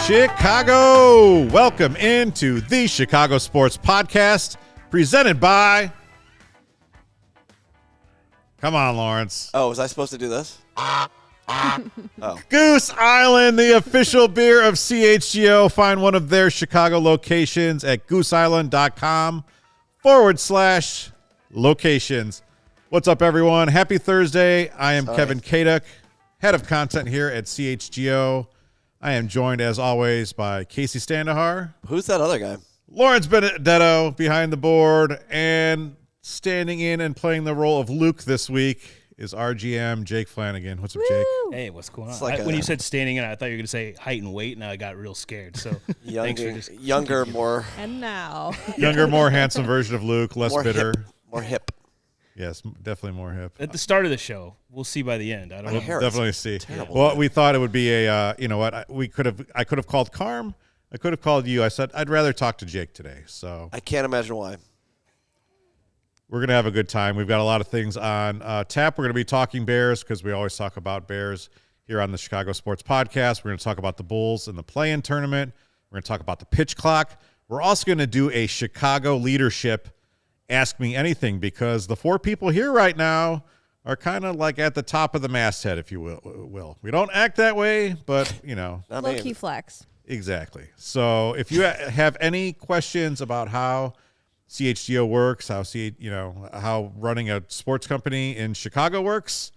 Chicago! Welcome into the Chicago Sports Podcast, presented by... Come on, Lawrence. Oh, was I supposed to do this? Oh. Goose Island, the official beer of CHGO. Find one of their Chicago locations at gooseisland.com/locations. What's up, everyone? Happy Thursday. I am Kevin Kaduk, head of content here at CHGO. I am joined, as always, by Kacy Standohar. Who's that other guy? Lawrence Benedetto behind the board, and standing in and playing the role of Luke this week is our GM, Jake Flannigan. What's up, Jake? Hey, what's going on? Like when you said standing in, I thought you were going to say height and weight, and I got real scared. So younger, more... And now. Younger, more handsome version of Luke, less more bitter. Hip. More hip. Yes, definitely more hip. At the start of the show, we'll see by the end. We'll definitely see. Terrible. Well, we thought it would be a, you know what? I could have called Carm. I could have called you. I said I'd rather talk to Jake today. So I can't imagine why. We're gonna have a good time. We've got a lot of things on tap. We're gonna be talking Bears because we always talk about Bears here on the Chicago Sports Podcast. We're gonna talk about the Bulls in the Playin Tournament. We're gonna talk about the pitch clock. We're also gonna do a Chicago leadership Ask Me Anything, because the four people here right now are kind of like at the top of the masthead, if you will. We don't act that way, but, you know. Low-key flex. Exactly. So if you have any questions about how CHGO works, how running a sports company in Chicago works,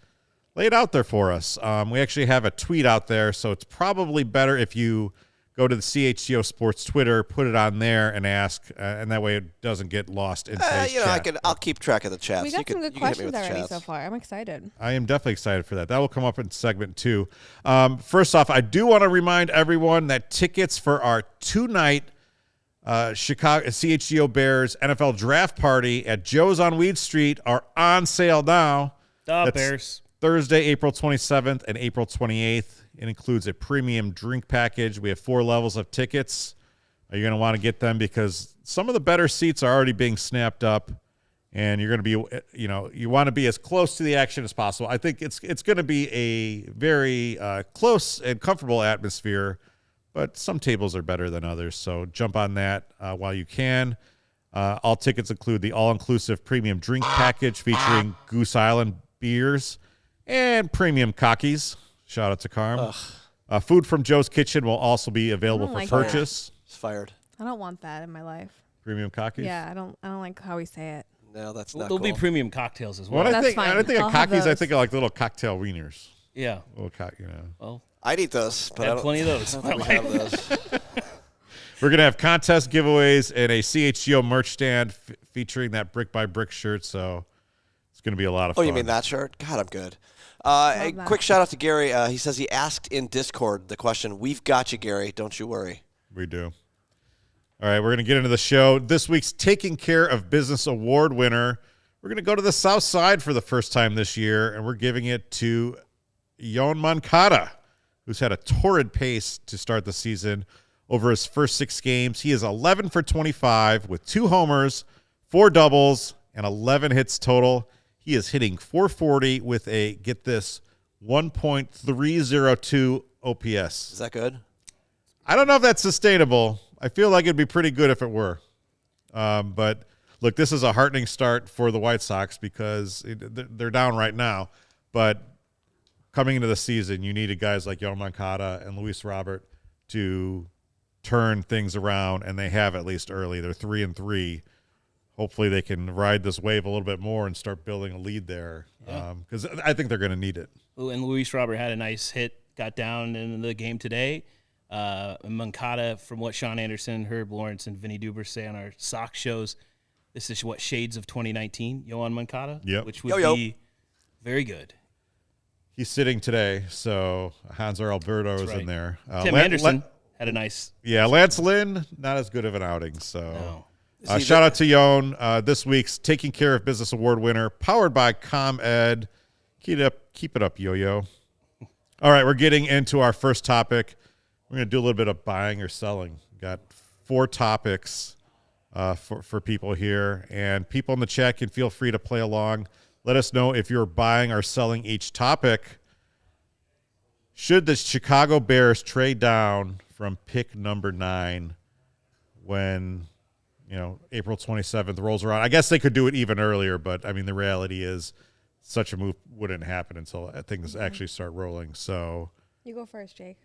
lay it out there for us. We actually have a tweet out there, so it's probably better if you go to the CHGO Sports Twitter, put it on there, and ask, and that way it doesn't get lost in today's chat. I'll keep track of the chats. We got some good questions already so far. I'm excited. I am definitely excited for that. That will come up in segment 2. First off, I do want to remind everyone that tickets for our 2-night Chicago CHGO Bears NFL Draft Party at Joe's on Weed Street are on sale now. That's Bears. Thursday, April 27th and April 28th. It includes a premium drink package. We have 4 levels of tickets. You're going to want to get them because some of the better seats are already being snapped up, and you're going to be, you want to be as close to the action as possible. I think it's going to be a very close and comfortable atmosphere, but some tables are better than others, so jump on that while you can. All tickets include the all-inclusive premium drink package featuring Goose Island beers and premium cockies. Shout out to Carm. Food from Joe's Kitchen will also be available for purchase. It's fired. I don't want that in my life. Premium cockies? Yeah, I don't like how we say it. No, that's not There'll cool. be premium cocktails as well. When That's fine. I think of I'll have cockies, I those. think of like little cocktail wieners. Yeah. Well, I'd eat those, but I have plenty of those. I don't think we have those. we're going to have contest giveaways and a CHGO merch stand featuring that Brick by Brick shirt, so it's going to be a lot of fun. Oh, you mean that shirt? God, I'm good. A quick shout out to Gary. He says he asked in Discord the question, "We've got you, Gary. Don't you worry." We do. All right, we're going to get into the show. This week's Taking Care of Business Award winner. We're going to go to the South Side for the first time this year, and we're giving it to Yoan Moncada, who's had a torrid pace to start the season. Over his first 6 games, he is 11 for 25 with 2 homers, 4 doubles, and 11 hits total. He is hitting .440 with a, get this, 1.302 OPS. Is that good? I don't know if that's sustainable. I feel like it'd be pretty good if it were. But, look, this is a heartening start for the White Sox because they're down right now. But coming into the season, you needed guys like Yoan Moncada and Luis Robert to turn things around, and they have at least early. They're 3-3. Hopefully they can ride this wave a little bit more and start building a lead there because I think they're going to need it. And Luis Robert had a nice hit, got down in the game today. Moncada, from what Sean Anderson, Herb Lawrence, and Vinny Duber say on our sock shows, this is what shades of 2019, Yohan Moncada, which would be very good. He's sitting today, so Hanser Alberto is in there. Tim Anderson had a nice. Yeah, Lance Lynn, not as good of an outing. So no. Shout out to Yon. This week's Taking Care of Business Award winner, powered by ComEd. Keep it up, Yo-Yo. All right, we're getting into our first topic. We're going to do a little bit of buying or selling. We've got 4 topics for people here, and people in the chat can feel free to play along. Let us know if you're buying or selling each topic. Should the Chicago Bears trade down from pick number 9 when, April 27th rolls around? I guess they could do it even earlier, but, I mean, the reality is such a move wouldn't happen until things actually start rolling. So you go first, Jake.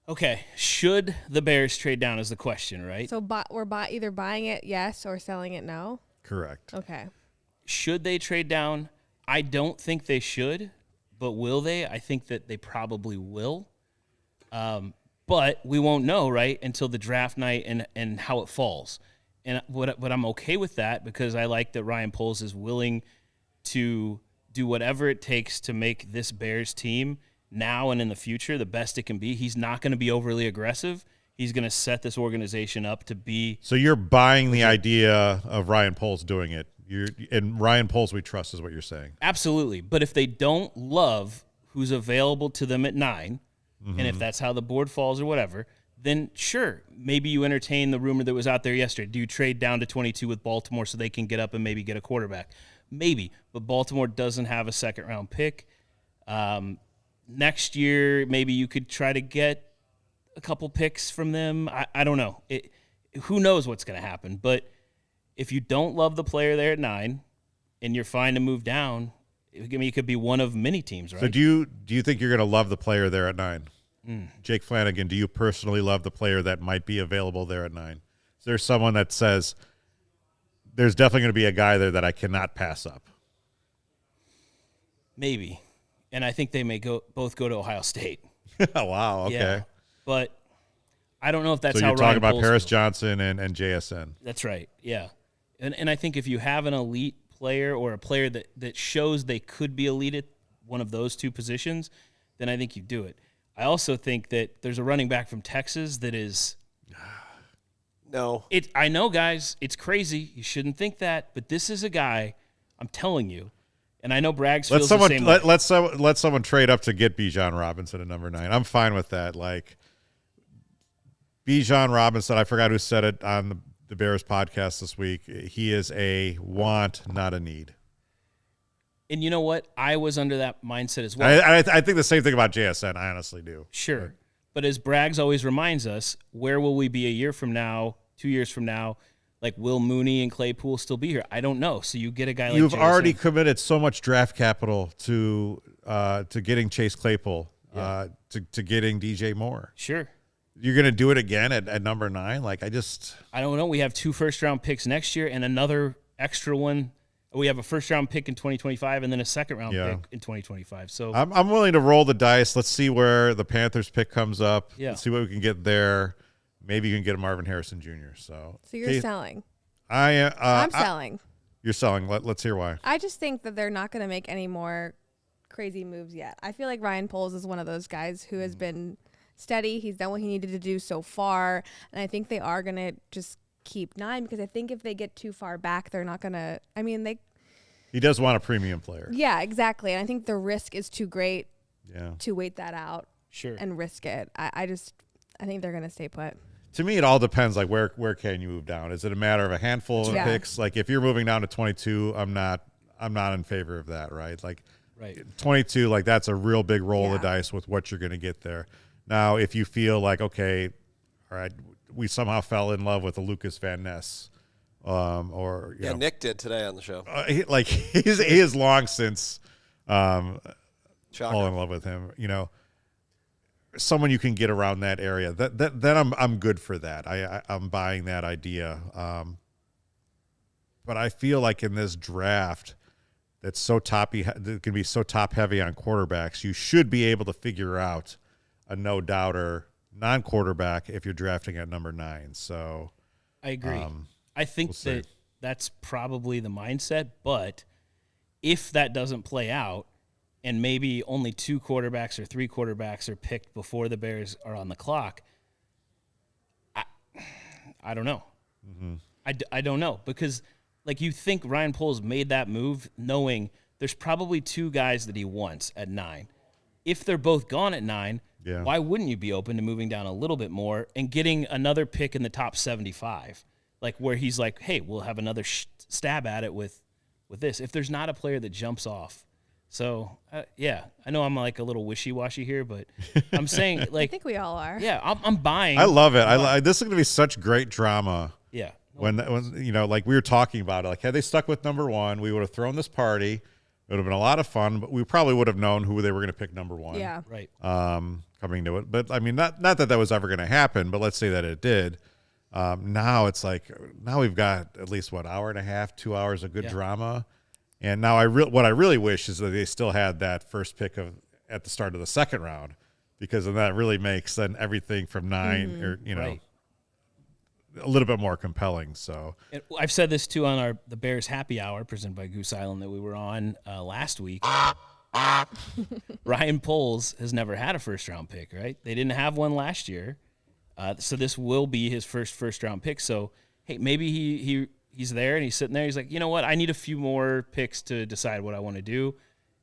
Okay. Should the Bears trade down is the question, right? So we're either buying it yes or selling it no? Correct. Okay. Should they trade down? I don't think they should, but will they? I think that they probably will. But we won't know, right, until the draft night and how it falls. And what I'm okay with that, because I like that Ryan Poles is willing to do whatever it takes to make this Bears team now and in the future the best it can be. He's not going to be overly aggressive. He's going to set this organization up to be. So you're buying the idea of Ryan Poles doing it. And Ryan Poles we trust is what you're saying. Absolutely. But if they don't love who's available to them at 9, and if that's how the board falls or whatever, then sure, maybe you entertain the rumor that was out there yesterday. Do you trade down to 22 with Baltimore so they can get up and maybe get a quarterback? Maybe. But Baltimore doesn't have a second-round pick. Next year, maybe you could try to get a couple picks from them. I don't know. Who knows what's going to happen? But if you don't love the player there at 9 and you're fine to move down, it could be one of many teams, right? So do you think you're going to love the player there at 9? Jake Flannigan, do you personally love the player that might be available there at 9? Is there someone that says there's definitely going to be a guy there that I cannot pass up? Maybe. And I think they may both go to Ohio State. Wow, okay. Yeah, but I don't know if that's so how you're talking Ryan about Poles Paris feels. Johnson and JSN. That's right, yeah. And I think if you have an elite player or a player that shows they could be elite at one of those two positions, then I think you do it. I also think that there's a running back from Texas that is no. I know, guys, it's crazy. You shouldn't think that, but this is a guy, I'm telling you, and I know Braggs feels the same way. Let someone trade up to get Bijan Robinson at number 9. I'm fine with that. Like Bijan Robinson, I forgot who said it on the Bears podcast this week. He is a want, not a need. And you know what? I was under that mindset as well. I think the same thing about JSN. I honestly do. Sure. But as Braggs always reminds us, where will we be a year from now, 2 years from now? Like, will Mooney and Claypool still be here? I don't know. So you get a guy like You've JSN. already committed so much draft capital to getting Chase Claypool, to getting DJ Moore. Sure. You're going to do it again at number 9? Like, I don't know. We have 2 first-round picks next year and another extra one. We have a first-round pick in 2025 and then a second-round pick in 2025. So I'm willing to roll the dice. Let's see where the Panthers pick comes up. Yeah. Let's see what we can get there. Maybe you can get a Marvin Harrison Jr. So you're selling. I'm selling. You're selling. Let's hear why. I just think that they're not going to make any more crazy moves yet. I feel like Ryan Poles is one of those guys who has been steady. He's done what he needed to do so far. And I think they are going to just keep 9 because I think if they get too far back, they're not going to – He does want a premium player. Yeah, exactly. And I think the risk is too great to wait that out and risk it. I think they're going to stay put. To me, it all depends. Like, where can you move down? Is it a matter of a handful of picks? Like, if you're moving down to 22, I'm not in favor of that, right? Like, 22, like, that's a real big roll of the dice with what you're going to get there. Now, if you feel like, okay, all right, we somehow fell in love with a Lucas Van Ness, or you know, Nick did today on the show. He has long since fallen in love with him. You know, someone you can get around that area. Then I'm good for that. I'm buying that idea. But I feel like in this draft that's so that can be so top heavy on quarterbacks, you should be able to figure out a no doubter non-quarterback if you're drafting at number 9. So I agree. I think we'll that's probably the mindset, but if that doesn't play out and maybe only 2 quarterbacks or 3 quarterbacks are picked before the Bears are on the clock, I don't know. Mm-hmm. I don't know, because like you think Ryan Poles made that move knowing there's probably 2 guys that he wants at 9. If they're both gone at 9, why wouldn't you be open to moving down a little bit more and getting another pick in the top 75? Like where he's like, hey, we'll have another stab at it with this. If there's not a player that jumps off. So, I know I'm like a little wishy-washy here, but I'm saying like. I think we all are. Yeah, I'm buying. I love it. This is going to be such great drama. Yeah. When like we were talking about it, like had they stuck with number 1, we would have thrown this party. It would have been a lot of fun, but we probably would have known who they were going to pick number 1. Yeah. Right. Coming to it. But I mean, not that was ever going to happen, but let's say that it did. Now it's like, now we've got at least hour and a half, 2 hours of good drama. And now what I really wish is that they still had that first pick at the start of the second round, because then that really makes then everything from 9 or, Right. a little bit more compelling. So And I've said this too on the Bears Happy Hour presented by Goose Island that we were on last week. Ryan Poles has never had a first-round pick, right? They didn't have one last year, so this will be his first-round pick. So, hey, maybe he's there and he's sitting there. He's like, you know what? I need a few more picks to decide what I want to do.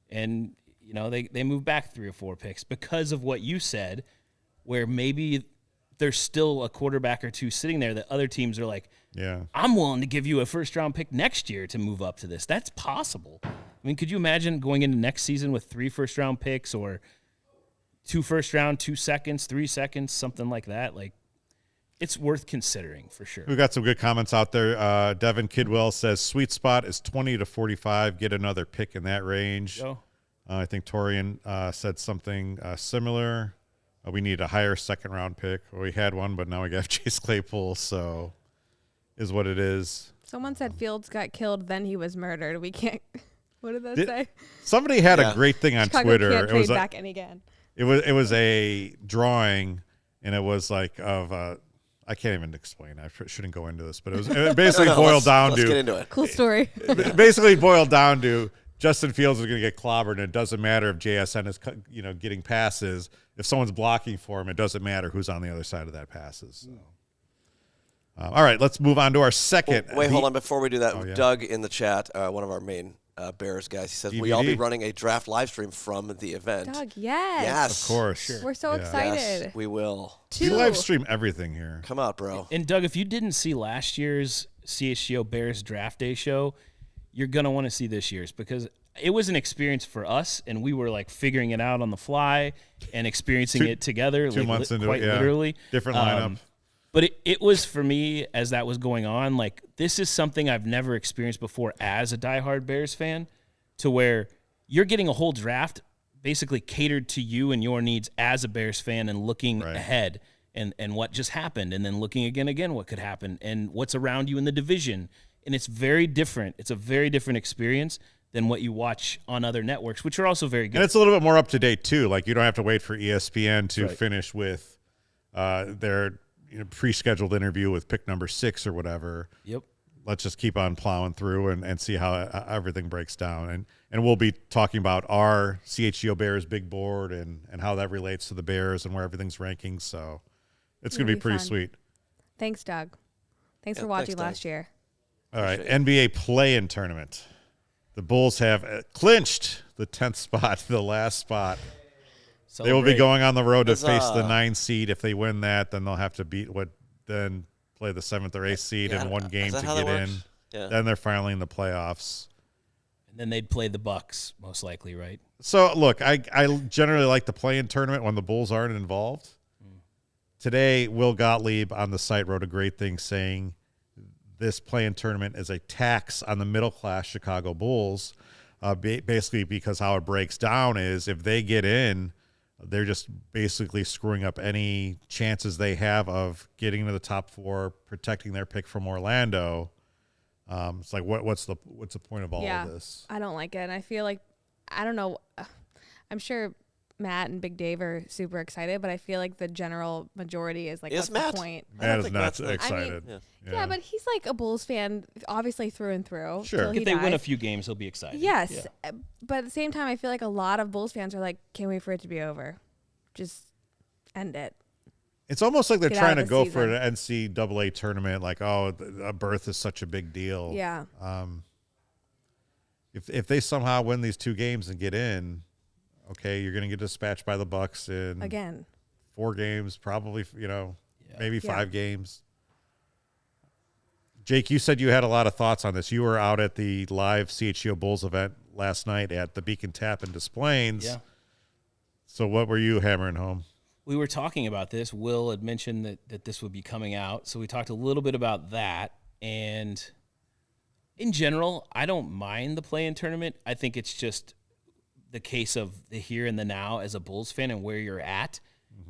And, they move back 3 or 4 picks because of what you said, where maybe there's still a quarterback or 2 sitting there that other teams are like, I'm willing to give you a first-round pick next year to move up to this. That's possible. I mean, could you imagine going into next season with 3 first-round picks or 2 first-round, 2 seconds, 3 seconds, something like that? Like, it's worth considering for sure. We've got some good comments out there. Devin Kidwell says sweet spot is 20 to 45. Get another pick in that range. I think Torian said something similar. We need a higher second-round pick. Well, we had one, but now we got Chase Claypool, so is what it is. Someone said Fields got killed, then he was murdered. We can't. What did that say? Somebody had a great thing on Chicago Twitter. Can't trade back any again. It was a drawing, and it was like of I can't even explain. I shouldn't go into this, but it basically boiled down to. Let's get into it. Cool story. Basically boiled down to Justin Fields is going to get clobbered, and it doesn't matter if JSN is getting passes. If someone's blocking for him, it doesn't matter who's on the other side of that passes. So. All right, let's move on to our second. Hold on. Before we do that, yeah. Doug in the chat, one of our main Bears guys, he says, DVD? we all be running a draft live stream from the event. Doug, yes. Yes. Of course. Sure. We're so excited. Yes, we will. We live stream everything here. Come out, bro. And Doug, if you didn't see last year's CHGO Bears Draft Day show, you're going to want to see this year's, because it was an experience for us, and we were like figuring it out on the fly and experiencing it together. 2 months into quite it, literally. Different lineup. But it was, for me, as that was going on, like, this is something I've never experienced before as a diehard Bears fan, to where you're getting a whole draft basically catered to you and your needs as a Bears fan, and looking ahead and what just happened, and then looking again what could happen and what's around you in the division. And it's very different. It's a very different experience than what you watch on other networks, which are also very good. And it's a little bit more up to date too. Like, you don't have to wait for ESPN to finish with their pre-scheduled interview with pick number 6 or whatever. Yep. Let's just keep on plowing through and see how everything breaks down. And we'll be talking about our CHGO Bears big board and how that relates to the Bears and where everything's ranking. So it's going to be pretty fun. sweet. Thanks, Doug. Thanks for watching Doug. last year. All right, NBA Playin Tournament. The Bulls have clinched the 10th spot, the last spot. They will be going on the road to face the 9 seed. If they win that, then they'll have to then play the 7th or 8th seed in one game to get in. Yeah. Then they're finally in the playoffs. And then they'd play the Bucks, most likely, right? So, look, I generally like the Playin Tournament when the Bulls aren't involved. Today, Will Gottlieb on the site wrote a great thing saying this Playin Tournament is a tax on the middle-class Chicago Bulls, basically because how it breaks down is if they get in, they're just basically screwing up any chances they have of getting to the top 4, protecting their pick from Orlando. It's like, what's the point of all of this? I don't like it. And I feel like, I don't know, I'm sure Matt and Big Dave are super excited, but I feel like the general majority is like, Is what's Matt? the point? Matt is not Matt's excited. Yeah, but he's like a Bulls fan, obviously through and through. Sure. till he If they win a dies. few games, he'll be excited. Yes, Yeah. but at the same time, I feel like a lot of Bulls fans are like, can't wait for it to be over. Just end it. It's almost like they're Get out trying to of the go for season. an NCAA tournament, like, oh, a berth is such a big deal. Yeah. If they somehow win these 2 games and get in, okay, you're going to get dispatched by the Bucks in Again. 4 games, probably, maybe Yeah. 5 games. Jake, you said you had a lot of thoughts on this. You were out at the live CHGO Bulls event last night at the Beacon Tap in Des Plaines. Yeah. So what were you hammering home? We were talking about this. Will had mentioned that this would be coming out. So we talked a little bit about that. And in general, I don't mind the play-in tournament. I think it's just the case of the here and the now as a Bulls fan and where you're at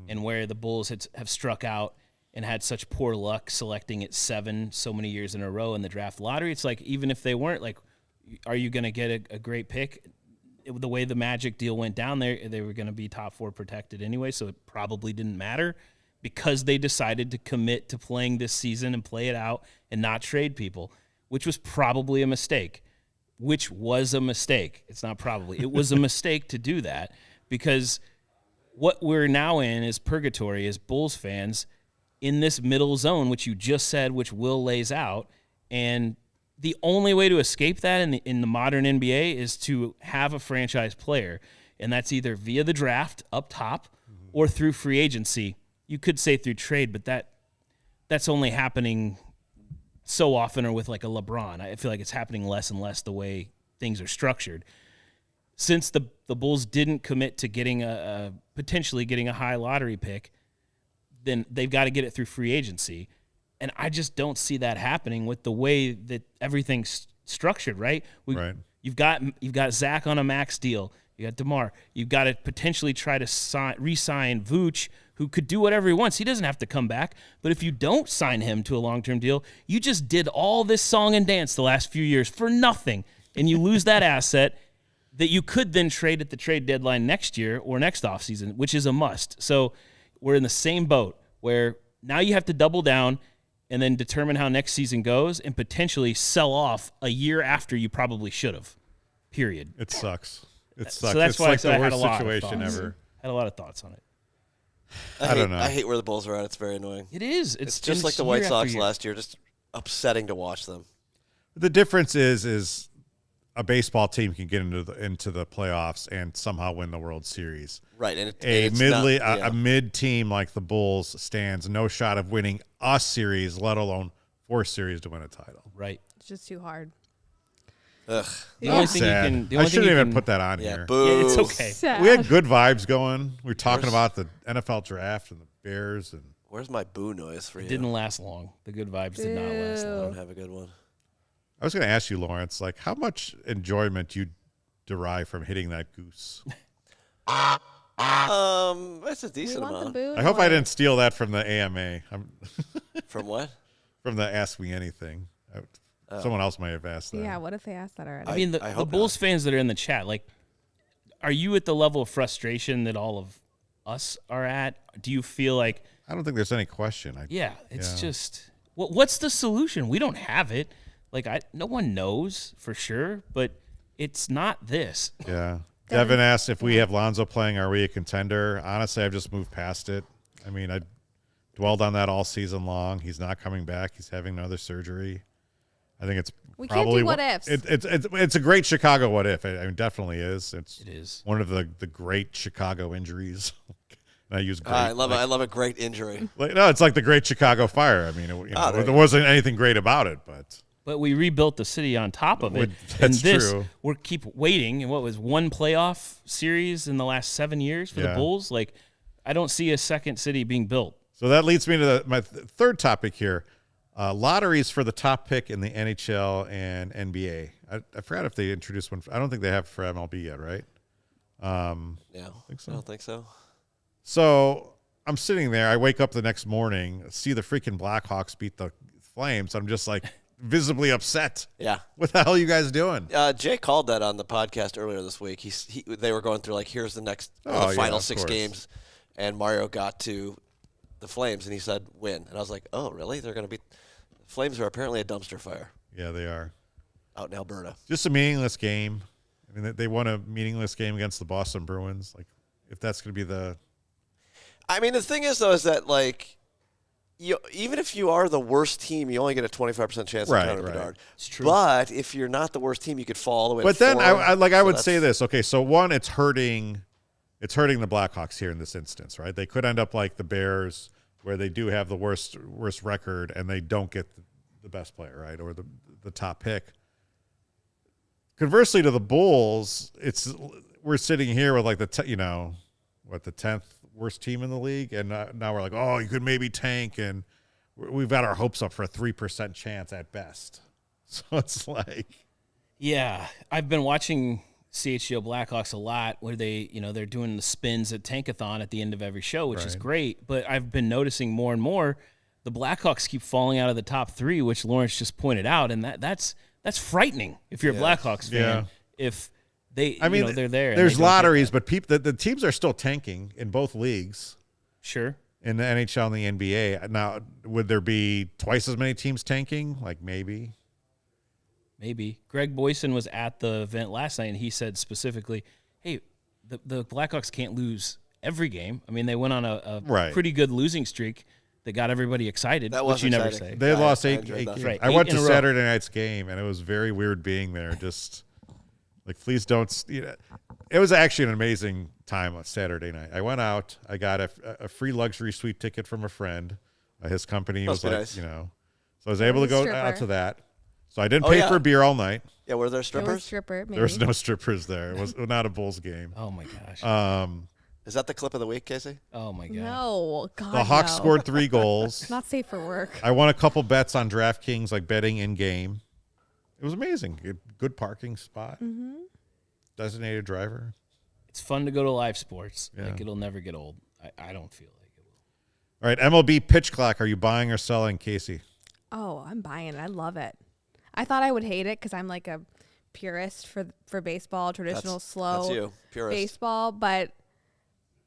and where the Bulls have struck out and had such poor luck selecting at 7 so many years in a row in the draft lottery. It's like, even if they weren't, like, are you going to get a great pick? The way the Magic deal went down there, they were going to be top 4 protected anyway, so it probably didn't matter because they decided to commit to playing this season and play it out and not trade people, which was probably a mistake. It's not probably. It was a mistake to do that because what we're now in is purgatory as Bulls fans in this middle zone, which you just said, which Will lays out, and the only way to escape that in the modern NBA is to have a franchise player, and that's either via the draft up top or through free agency. You could say through trade, but that's only happening so often or with like a LeBron. I feel like it's happening less and less the way things are structured. Since the Bulls didn't commit to getting potentially getting a high lottery pick, then they've got to get it through free agency. And I just don't see that happening with the way that everything's structured, right? Right. You've got Zach on a max deal. You got DeMar. You've got to potentially try to re-sign Vooch, who could do whatever he wants. He doesn't have to come back. But if you don't sign him to a long-term deal, you just did all this song and dance the last few years for nothing, and you lose that asset that you could then trade at the trade deadline next year or next offseason, which is a must. So we're in the same boat where now you have to double down and then determine how next season goes and potentially sell off a year after you probably should have, period. It sucks. It So sucks. that's It's why I like said the I had a worst lot of situation thoughts. ever. I had a lot of thoughts on it. I don't know. I hate where the Bulls are at. It's very annoying. It is. It's just like the White Sox last year, just upsetting to watch them. The difference is a baseball team can get into the playoffs and somehow win the World Series. Right, and A mid team like the Bulls stands no shot of winning a series, let alone 4 series to win a title. Right. It's just too hard. Ugh. The only thing Sad. you can. The I only thing shouldn't you even can, put that on Yeah, here. boo. Yeah, it's okay. Sad. We had good vibes going. We were talking about the NFL draft and the Bears and Where's my boo noise for you? It didn't last long. The good vibes did not last I long. don't have a good one. I was going to ask you, Lawrence, like how much enjoyment you derive from hitting that goose. That's a We decent want the amount. boo I hope I noise. didn't steal that from the AMA. From what? From the Ask Me Anything. Someone else might have asked that. Yeah, what if they asked that already? I mean, I the hope Bulls fans that are in the chat, like, are you at the level of frustration that all of us are at? Do you feel like, I don't think there's any question. it's just, what's the solution? We don't have it. Like, no one knows for sure, but it's not this. Yeah. Devin asked if we have Lonzo playing, are we a contender? Honestly, I've just moved past it. I mean, I dwelled on that all season long. He's not coming back. He's having another surgery. I think it's We can't do probably what ifs. It's a great Chicago what if. I mean, definitely is. It is. One of the great Chicago injuries. And I use great. I love a great injury. No, it's like the Great Chicago Fire. I mean, there wasn't anything great about it, but we rebuilt the city on top of it. That's and this, true. we keep waiting. And what was one playoff series in the last 7 years for the Bulls? Like, I don't see a second city being built. So that leads me to my third topic here. Lotteries for the top pick in the NHL and NBA. I forgot if they introduced one. I don't think they have for MLB yet, right? Yeah, Think so? I don't think so. So I'm sitting there. I wake up the next morning, see the freaking Blackhawks beat the Flames. I'm just like, visibly upset. Yeah. What the hell are you guys doing? Jay called that on the podcast earlier this week. They were going through like, here's the next the final 6 games, and Mario got to the Flames, and he said win, and I was like, oh really? They're going to be. Flames are apparently a dumpster fire. Yeah, they are. Out in Alberta. Just a meaningless game. I mean, they won a meaningless game against the Boston Bruins. Like, if that's going to be the. I mean, the thing is, though, is that, like, even if you are the worst team, you only get a 25% chance of Connor Bedard. It's true. But if you're not the worst team, you could fall all the way But to then, 4. I would say this. Okay, so one, it's hurting the Blackhawks here in this instance, right? They could end up like the Bears, where they do have the worst record, and they don't get the best player, right, or the top pick. Conversely to the Bulls, we're sitting here with like the 10th worst team in the league, and now we're like, oh, you could maybe tank, and we've got our hopes up for a 3% chance at best. So it's like, yeah, I've been watching CHGO Blackhawks a lot, where they're doing the spins at Tankathon at the end of every show, which is great. But I've been noticing more and more the Blackhawks keep falling out of the top 3, which Lawrence just pointed out, and that's frightening if you're a Blackhawks fan. If they're there. There's lotteries, but the teams are still tanking in both leagues. Sure. In the NHL and the NBA. Now, would there be twice as many teams tanking? Like, maybe. Greg Boyson was at the event last night, and he said specifically, hey, the Blackhawks can't lose every game. I mean, they went on a pretty good losing streak that got everybody excited, which you never say. They lost 8 games. Right, I went to Saturday night's game, and it was very weird being there. Just like, please don't. It was actually an amazing time on Saturday night. I went out. I got a free luxury suite ticket from a friend. His company was like, nice. So I was able to go out to that. So I didn't pay for beer all night. Yeah, were there strippers? There was no strippers there. It was not a Bulls game. Oh my gosh. Is that the clip of the week, Kacy? Oh my god. No, God. The Hawks scored 3 goals. Not safe for work. I won a couple bets on DraftKings, like betting in game. It was amazing. Good parking spot. Mm-hmm. Designated driver. It's fun to go to live sports. Yeah. Like, it'll never get old. I don't feel like it will. All right, MLB Pitch Clock. Are you buying or selling, Kacy? Oh, I'm buying it. I love it. I thought I would hate it because I'm like a purist for baseball, slow that's you, purist. baseball, but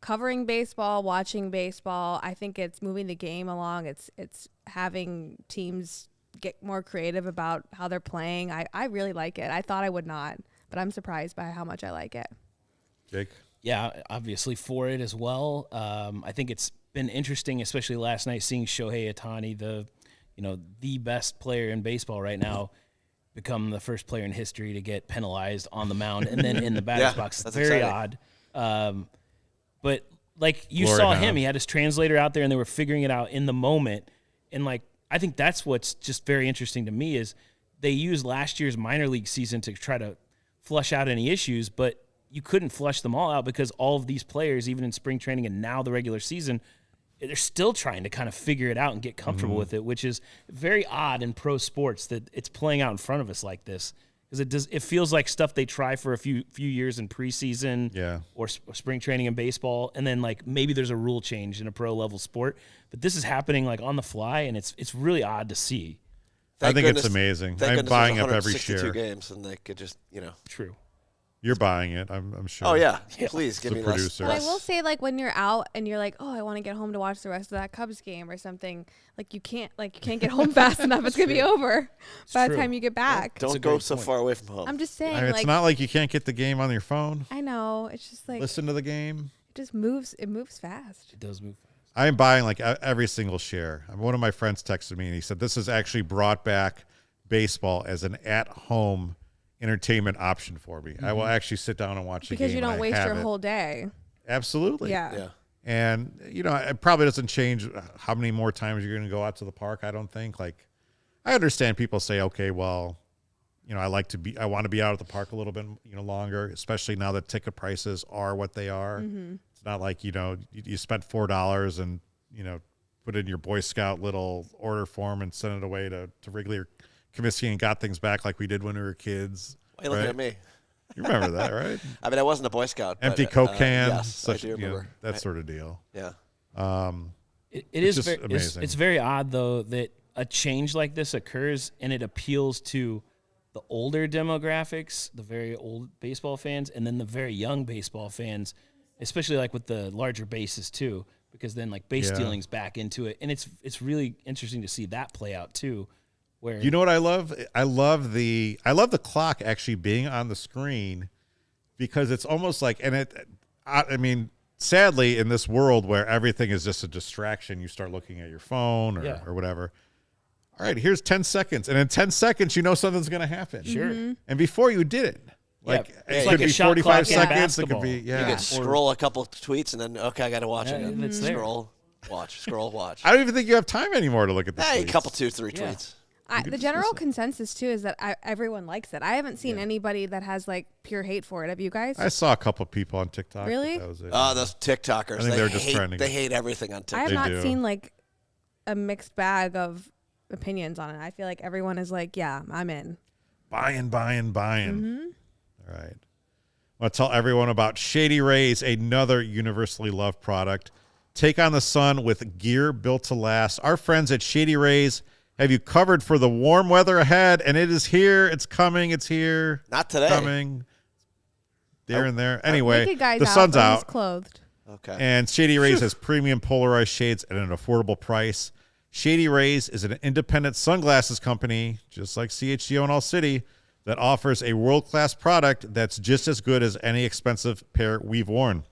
covering baseball, watching baseball, I think it's moving the game along. It's having teams get more creative about how they're playing. I really like it. I thought I would not, but I'm surprised by how much I like it. Jake? Yeah, obviously for it as well. I think it's been interesting, especially last night, seeing Shohei Ohtani, the best player in baseball right now, become the first player in history to get penalized on the mound and then in the batter's box. That's very exciting. Odd. But like you saw him, he had his translator out there and they were figuring it out in the moment. And like, I think that's what's just very interesting to me is they used last year's minor league season to try to flush out any issues, but you couldn't flush them all out because all of these players, even in spring training and now the regular season, they're still trying to kind of figure it out and get comfortable with it, which is very odd in pro sports that it's playing out in front of us like this. Because it feels like stuff they try for a few years in preseason or spring training in baseball, and then like maybe there's a rule change in a pro level sport. But this is happening like on the fly, and it's really odd to see. I think it's amazing. I'm buying up every share. Games, and they could just True. You're buying it, I'm sure. Oh yeah, please give me producer. But I will say, like, when you're out and you're like, oh, I want to get home to watch the rest of that Cubs game or something, like you can't get home fast enough. It's gonna be over by the time you get back. Don't go so far away from home. I'm just saying, it's not like you can't get the game on your phone. I know. It's just like listen to the game. It just moves. It moves fast. It does move fast. I am buying like every single share. One of my friends texted me and he said this has actually brought back baseball as an at-home entertainment option for me. I will actually sit down and watch the game because you don't waste your whole day. Absolutely. Yeah. And it probably doesn't change how many more times you're going to go out to the park. I don't think. Like, I understand people say, okay, well, I want to be out at the park a little bit, longer, especially now that ticket prices are what they are. Mm-hmm. It's not like, you spent $4 and, put in your Boy Scout little order form and send it away to Wrigley or Kacy and got things back like we did when we were kids. Why are you looking at me? You remember that, right? I mean, I wasn't a Boy Scout. Empty Coke can. Yes, I do remember. That sort of deal. Yeah. It is amazing. It's very odd, though, that a change like this occurs and it appeals to the older demographics, the very old baseball fans, and then the very young baseball fans, especially like with the larger bases too, because then like base stealing's back into it. And it's really interesting to see that play out too. Where you know what I love? I love the clock actually being on the screen, because it's almost like, and I mean, sadly, in this world where everything is just a distraction, you start looking at your phone or whatever. All right, here's 10 seconds. And in 10 seconds, you know something's going to happen. Sure. And before you didn't. Like, it's it like could a be shot 45 clock in seconds. It could basketball. be, You can scroll a couple tweets and then, okay, I got to watch it. it's there. Scroll, watch, scroll, watch. I don't even think you have time anymore to look at this. Hey, a couple, 2-3 tweets. The general consensus too is that everyone likes it. I haven't seen anybody that has like pure hate for it. Have you guys? I saw a couple people on TikTok. Really? That was it. Oh, those TikTokers. I think they're just trying to They hate everything on I TikTok. have They not do. seen like a mixed bag of opinions on it. I feel like everyone is like, yeah, I'm in. Buying. All right. I want to tell everyone about Shady Rays, another universally loved product. Take on the sun with gear built to last. Our friends at Shady Rays have you covered for the warm weather ahead, and it is here. It's coming. It's here. Not today. Coming. There and there. Anyway, Naked guy's the sun's but he's out. clothed. Okay. And Shady Rays has premium polarized shades at an affordable price. Shady Rays is an independent sunglasses company, just like CHGO and ALLCITY, that offers a world-class product that's just as good as any expensive pair we've worn.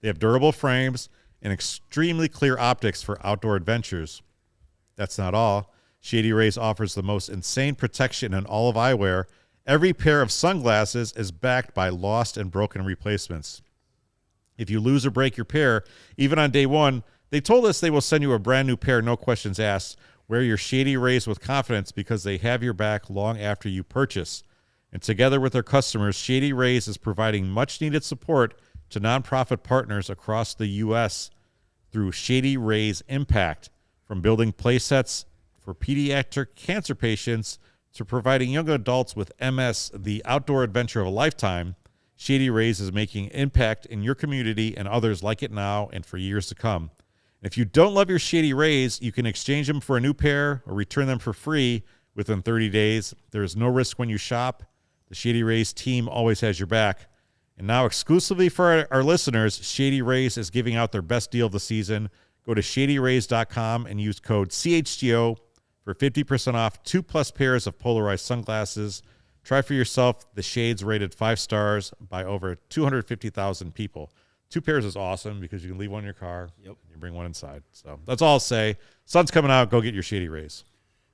They have durable frames and extremely clear optics for outdoor adventures. That's not all. Shady Rays offers the most insane protection in all of eyewear. Every pair of sunglasses is backed by lost and broken replacements. If you lose or break your pair, even on day one, they told us they will send you a brand new pair, no questions asked. Wear your Shady Rays with confidence because they have your back long after you purchase. And together with their customers, Shady Rays is providing much-needed support to nonprofit partners across the U.S. through Shady Rays Impact, from building play sets for pediatric cancer patients to providing young adults with MS the outdoor adventure of a lifetime. Shady Rays is making impact in your community and others like it now and for years to come. If you don't love your Shady Rays, you can exchange them for a new pair or return them for free within 30 days. There is no risk when you shop. The Shady Rays team always has your back. And now exclusively for our listeners, Shady Rays is giving out their best deal of the season. Go to shadyrays.com and use code CHGO for 50% off 2+ pairs of polarized sunglasses. Try for yourself the shades rated 5 stars by over 250,000 people. 2 pairs is awesome because you can leave one in your car. Yep. You bring one inside. So that's all I'll say. Sun's coming out. Go get your Shady Rays.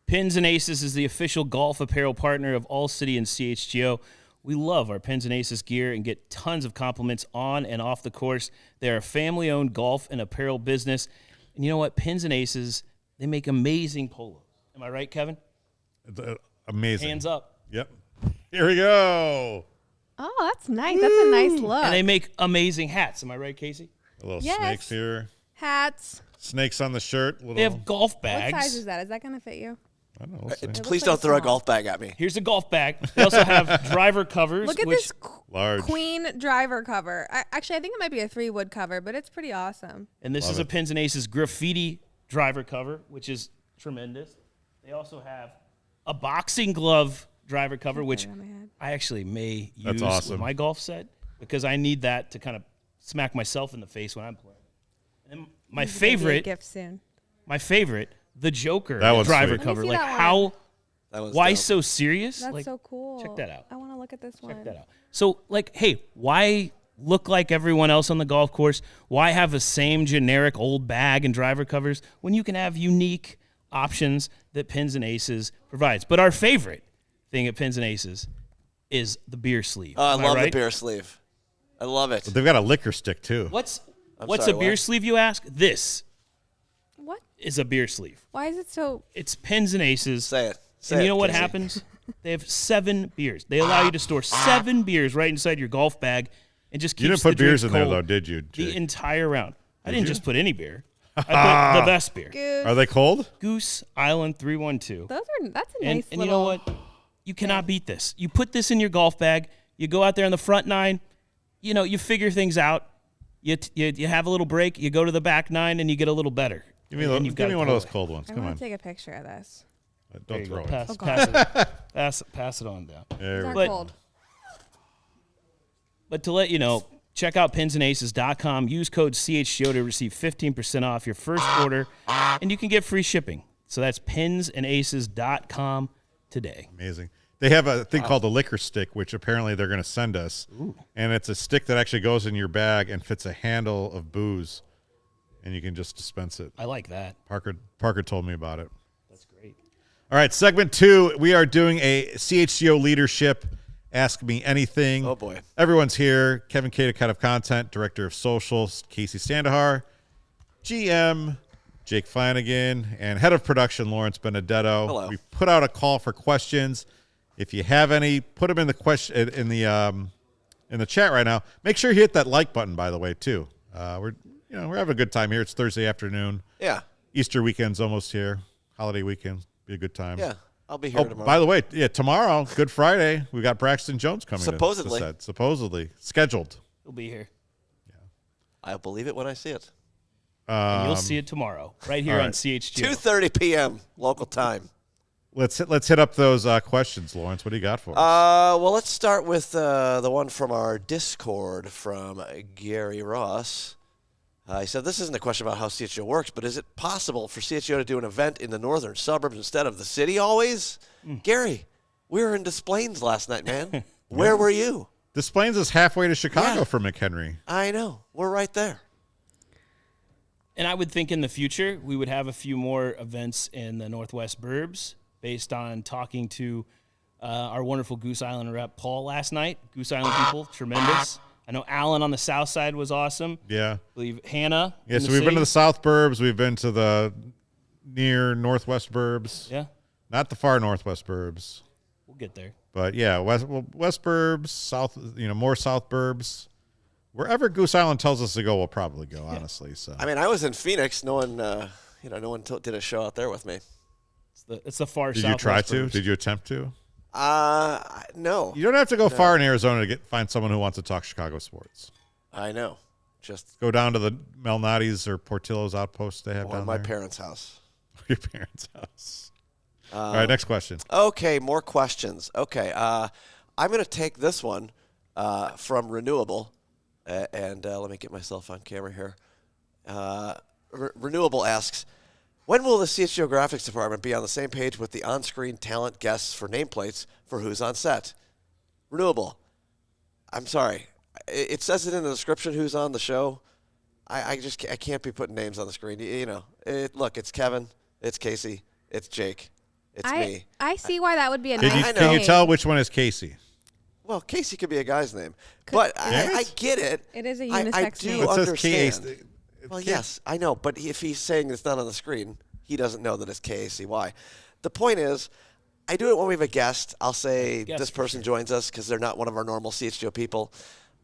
Pins and Aces is the official golf apparel partner of ALLCITY and CHGO. We love our Pins and Aces gear and get tons of compliments on and off the course. They're a family-owned golf and apparel business. And you know what? Pins and Aces, they make amazing polos. Am I right, Kevin? Amazing. Hands up. Yep. Here we go. Oh, that's nice. That's a nice look. And they make amazing hats. Am I right, Kacy? A little Yes. snakes here. Hats. Snakes on the shirt. Little, They have golf bags. What size is that? Is that going to fit you? I don't know. We'll see. Please looks don't like throw a small. golf bag at me. Here's a golf bag. They also have driver covers. Look at which this Large. queen driver cover. Actually, I think it might be a 3-wood cover, but it's pretty awesome. And this Love is it. a Pins and Aces graffiti driver cover, which is tremendous. They also have a boxing glove driver cover, which on my head. I actually may use That's awesome. with my golf set because I need that to kind of smack myself in the face when I'm playing. And then my It's gonna be a favorite, gift soon. the Joker That one's driver sweet. cover. Let me see Like that one. how, That was why dope. so serious? That's Like, so cool. check that out. I want to look at this one. check that out. So, like, hey, why look like everyone else on the golf course? Why have the same generic old bag and driver covers when you can have unique options that Pins and Aces provides? But our favorite thing at Pins and Aces is the beer sleeve. Oh, I Am love right? the beer sleeve. I love it. But they've got a liquor stick, too. What's sorry, a beer what? sleeve, you ask? This What? is a beer sleeve. Why is it so? It's Pins and Aces. Say it. Say And it, you know what Kacy. happens? They have 7 beers. They allow you to store 7 beers right inside your golf bag and just keeps You didn't put the beers drink in there, cold though, did you, the Jake? entire round. I didn't just put any beer. I put the best beer. Goose. Are they cold? Goose Island 312. That's a And, nice and you little. know what? You cannot beat this. You put this in your golf bag. You go out there on the front 9. You figure things out. You have a little break. You go to the back 9 and you get a little better. Give me one of those cold ones. I Come want on. to take a picture of this. Don't throw it. Pass it on down. There we It's go. not cold. But to let you know, check out pinsandaces.com. Use code CHGO to receive 15% off your first order, and you can get free shipping. So that's pinsandaces.com today. Amazing. They have a thing called the liquor stick, which apparently they're going to send us. Ooh. And it's a stick that actually goes in your bag and fits a handle of booze, and you can just dispense it. I like that. Parker told me about it. That's great. All right, segment 2, we are doing a CHGO leadership Ask Me Anything. Oh, boy. Everyone's here. Kevin Kaduk, head of content, director of socials, Kacy Standohar, GM Jake Flannigan, and head of production, Lawrence Benedetto. Hello. We put out a call for questions. If you have any, put them in the in the chat right now. Make sure you hit that like button, by the way, too. We're having a good time here. It's Thursday afternoon. Yeah. Easter weekend's almost here. Holiday weekend. Be a good time. Yeah. I'll be here tomorrow. By the way, tomorrow, Good Friday, we got Braxton Jones coming. Supposedly. To set. Supposedly. Scheduled. He'll be here. I'll believe it when I see it. And you'll see it tomorrow, right here on CHGO. 2:30 p.m. local time. Let's hit up those questions, Lawrence. What do you got for us? Well, let's start with the one from our Discord from Gary Ross. He said, this isn't a question about how CHGO works, but is it possible for CHGO to do an event in the northern suburbs instead of the city always? Gary, we were in Des Plaines last night, man. Where were you? Des Plaines is halfway to Chicago from McHenry. I know. We're right there. And I would think in the future we would have a few more events in the Northwest Burbs based on talking to our wonderful Goose Island rep, Paul, last night. Goose Island people, tremendous. I know Alan on the south side was awesome. Yeah. I believe Hannah. Yeah, so we've been to the South Burbs. We've been to the near Northwest Burbs. Yeah. Not the far Northwest Burbs. We'll get there. But yeah, West Burbs, South, more South Burbs. Wherever Goose Island tells us to go, we'll probably go, honestly. So I mean, I was in Phoenix. No one did a show out there with me. It's the far Did southwest you try to? Burbs. Did you attempt to? No. You don't have to go far in Arizona to find someone who wants to talk Chicago sports. I know. Just Go down to the Malnati's or Portillo's outpost they have down my there. parents' house. Your parents' house. All right, next question. Okay, more questions. Okay, I'm going to take this one from Renewable, and let me get myself on camera here. Renewable asks, when will the CHGO graphics department be on the same page with the on-screen talent guests for nameplates for who's on set? Renewable, I'm sorry. It says it in the description who's on the show. I can't be putting names on the screen. Look, it's Kevin, it's Kacy, it's Jake, it's me. I see why that would be a nice thing. Can you tell which one is Kacy? Well, Kacy could be a guy's name, but I get it. It is a I unisex do name. It says understand. Well, yes, I know, but if he's saying it's not on the screen, he doesn't know that it's KACY. The point is, I do it when we have a guest. I'll say this person joins us because they're not one of our normal CHGO people.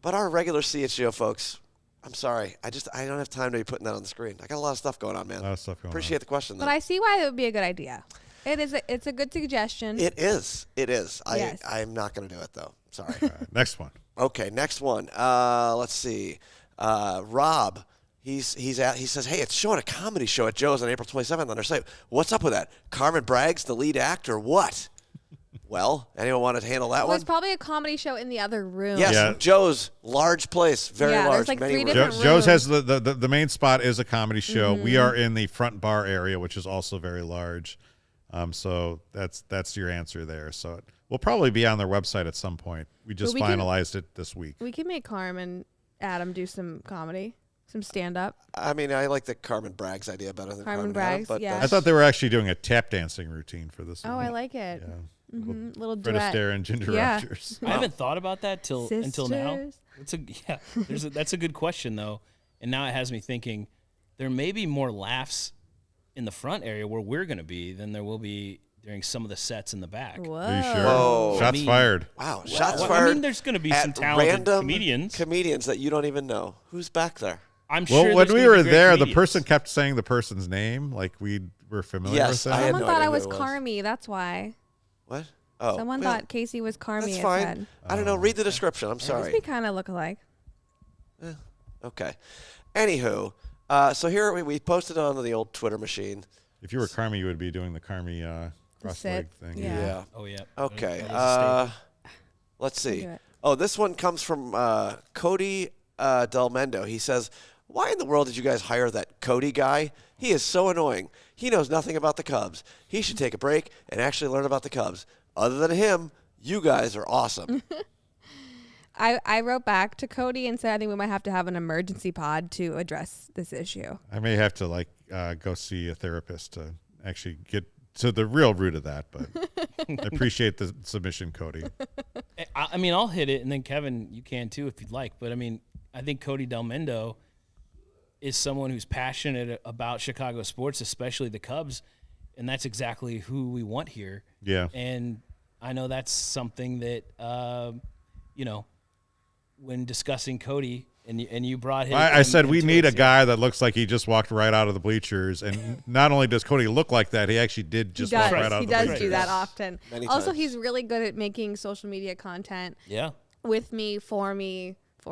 But our regular CHGO folks, I'm sorry. I don't have time to be putting that on the screen. I got a lot of stuff going on, man. A lot of stuff going Appreciate the question, though. But I see why it would be a good idea. It's a good suggestion. It is. Yes. I'm not going to do it, though. Sorry. Next one. Okay, next one. Let's see. Rob, he says, hey, it's showing a comedy show at Joe's on April 27th on their site. What's up with that? Carmen Bragg's the lead actor? What? Well, anyone want to handle that one? It's probably a comedy show in the other room. Yes, Yeah. Joe's, large place, very large. There's like many 3 rooms. different Joe's rooms. has the main spot is a comedy show. We are in the front bar area, which is also very large. So that's your answer there. So we'll probably be on their website at some point. We just finalized it this week. We can make Carmen and Adam do some comedy, some stand-up. I mean, I like the Carmen Bragg's idea better than Carmen Adam, Bragg's, but yeah. I thought they were actually doing a tap dancing routine for this. Oh, one. I like it. Yeah. Little Fred duet. Astaire and Ginger Yeah. Rogers. I haven't thought about that until now. Sisters. That's a good question though, and now it has me thinking. There may be more laughs in the front area where we're going to be than there will be during some of the sets in the back. Whoa. Are you sure? Whoa. Shots fired. Wow, shots Well, fired. I mean, there's going to be some at talented random comedians. that you don't even know. Who's back there? I'm sure. Well, when there's we gonna were be great there, the comedians. person kept saying the person's name, like we were familiar Yes, with I them. had Someone no thought idea I who was it was. Carmy. That's why. What? Oh, Someone well, thought Kacy was Carmy. That's it fine. said. I don't know. Read the description. I'm We sorry. kind of look alike. Okay. Anywho, So here we posted on the old Twitter machine. If you were Carmi, you would be doing the Carmi cross leg thing. Yeah. Oh, yeah. Okay. Let's see. Do it. Oh, this one comes from Cody Del Mendo. He says, "Why in the world did you guys hire that Cody guy? He is so annoying. He knows nothing about the Cubs. He should take a break and actually learn about the Cubs. Other than him, you guys are awesome." I wrote back to Cody and said I think we might have to have an emergency pod to address this issue. I may have to go see a therapist to actually get to the real root of that, but I appreciate the submission, Cody. I mean, I'll hit it, and then Kevin, you can too if you'd like. But I mean, I think Cody Del Mendo is someone who's passionate about Chicago sports, especially the Cubs, and that's exactly who we want here. Yeah. And I know that's something that when discussing Cody, and you brought him. I said we need a us, guy that looks like he just walked right out of the bleachers, and not only does Cody look like that, he actually did just walk right out of the bleachers. He does do that often. Many Also, times. he's really good at making social media content Yeah. with me, for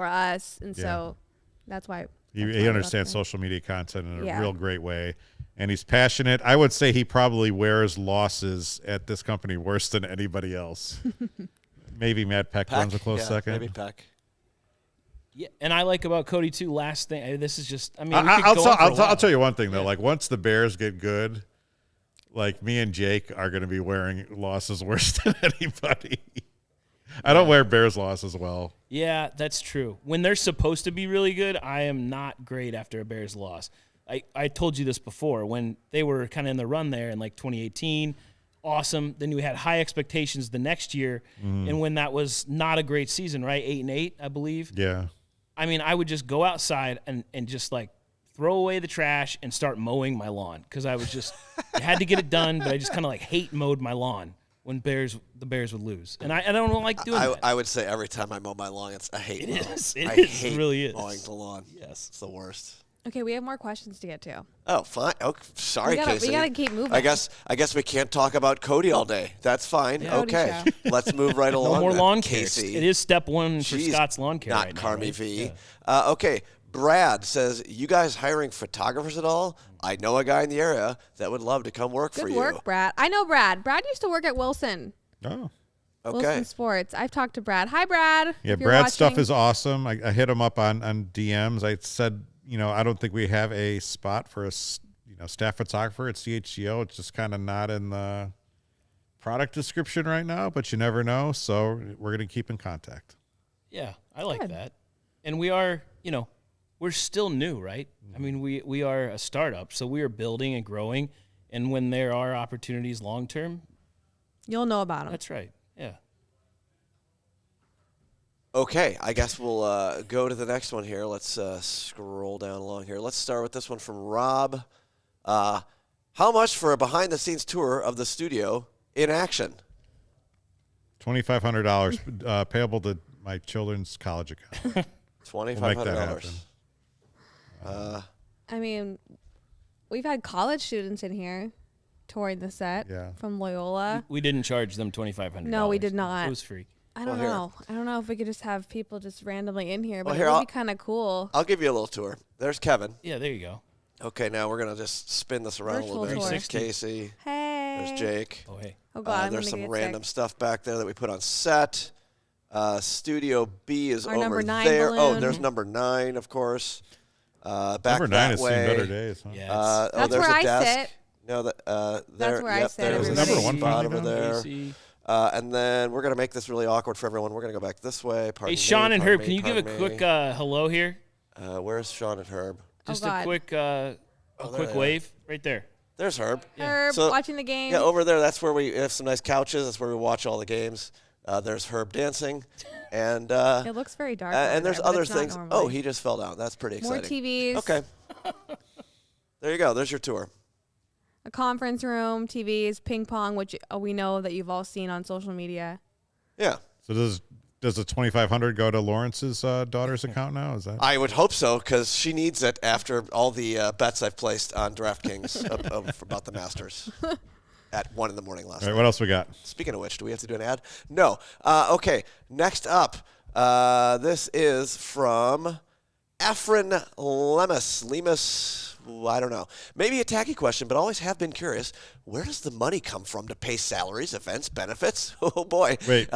us, and Yeah. so that's why. He understands social media content in a Yeah. real great way, and he's passionate. I would say he probably wears losses at this company worse than anybody else. Maybe Matt Peck runs a close second. Maybe Peck. Yeah, and I like about Cody too. Last thing, this is just. I mean, I'll tell you one thing though. Like once the Bears get good, like me and Jake are going to be wearing losses worse than anybody. I don't wear Bears losses well. Yeah, that's true. When they're supposed to be really good, I am not great after a Bears loss. I told you this before. When they were kind of in the run there in like 2018, awesome. Then we had high expectations the next year, and when that was not a great season, right? 8-8, I believe. Yeah. I mean, I would just go outside and just like throw away the trash and start mowing my lawn because I was just I had to get it done, but I just kind of like hate mowed my lawn when the Bears would lose, and I don't like doing that. I would say every time I mow my lawn, I hate It mowing. is. It I is. hate It really is. mowing the lawn. Yes. It's the worst. Okay, we have more questions to get to. Oh, fine. Oh, sorry, We Kacy. gotta keep moving. I guess we can't talk about Cody all day. That's fine. Yeah. Okay, let's move right along. No more then, lawn care. Casey. It is step one for Jeez, Scott's lawn care. not right now, Carmi right? V. Yeah. Okay, Brad says, "You guys hiring photographers at all? I know a guy in the area that would love to come work for Good you." work, Brad. I know Brad. Brad used to work at Wilson. Oh. Okay. Wilson Sports. I've talked to Brad. Hi, Brad. Yeah, if you're Brad's stuff watching. is awesome. I hit him up on DMs. I said, I don't think we have a spot for a staff photographer at CHGO. It's just kind of not in the product description right now, but you never know. So we're going to keep in contact. Yeah, I like Good. that. And we are, we're still new, right? I mean, we are a startup, so we are building and growing. And when there are opportunities long term, You'll know about him. that's right. Yeah. Okay, I guess we'll go to the next one here. Let's scroll down along here. Let's start with this one from Rob. How much for a behind-the-scenes tour of the studio in action? $2,500 payable to my children's college account. We'll make that $2,500. happen. I mean, we've had college students in here touring the set Yeah. from Loyola. We didn't charge them $2,500. No, we did not. It was free. I don't Well, here. know. I don't know if we could just have people just randomly in here, but Well, here, it would I'll- be kind of cool. I'll give you a little tour. There's Kevin. Yeah, there you go. Okay, now we're going to just spin this around a little bit. Virtual There's 360. Casey. Hey. There's Jake. Oh, hey. Oh, God. I'm There's gonna some get random sick. stuff back there that we put on set. Studio B is Our over number 9 there. Oh, balloon. there's number 9, of course. Back Number 9 that has way. seen better days. Huh? Yeah. That's there's where a I desk. sit. No, there. That's where I yep, sit, There's a everybody. Number 1 spot finally over done? there. Casey. And then we're going to make this really awkward for everyone. We're going to go back this way. Pardon Hey, me, Sean and pardon Herb, me, can you give a pardon quick me. hello here? Where's Sean and Herb? Just God. a quick there they are. wave right there. There's Herb. Herb, So- watching the game. Yeah, over there, that's where we have some nice couches. That's where we watch all the games. There's Herb dancing. And It looks very dark. over and there's there, but other it's not things. normally. Oh, he just fell down. That's pretty More exciting. TVs. Okay. There you go. There's your tour. A conference room, TVs, ping pong, which we know that you've all seen on social media. Yeah. So does the $2,500 go to Lawrence's daughter's account now? Is that? I would hope so because she needs it after all the bets I've placed on DraftKings about the Masters at 1 a.m. last All right, night. what else we got? Speaking of which, do we have to do an ad? No. Okay. Next up, this is from Efren Lemus, I don't know. Maybe a tacky question, but always have been curious. Where does the money come from to pay salaries, events, benefits? Oh, boy. Wait.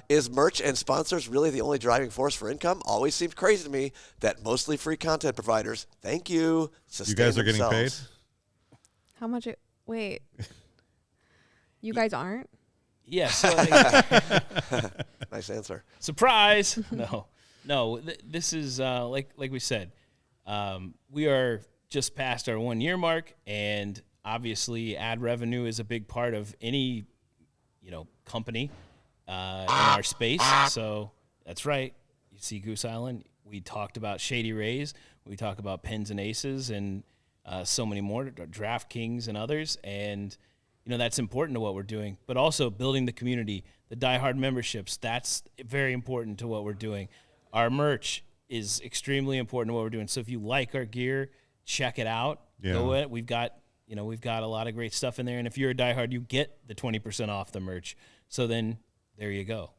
Is merch and sponsors really the only driving force for income? Always seemed crazy to me that mostly free content providers, thank you, sustain You guys are themselves. getting paid? How much? Wait. You guys aren't? Yeah. So, Nice answer. surprise. No. This is like we said. We are just past our 1 year mark, and obviously, ad revenue is a big part of any company in our space. So that's right. You see Goose Island. We talked about Shady Rays. We talk about Pins and Aces, and so many more, DraftKings and others, and that's important to what we're doing. But also building the community, the diehard memberships. That's very important to what we're doing. Our merch is extremely important to what we're doing. So if you like our gear, check it out. Yeah. Go it. We've got a lot of great stuff in there. And if you're a diehard, you get the 20% off the merch. So then there you go.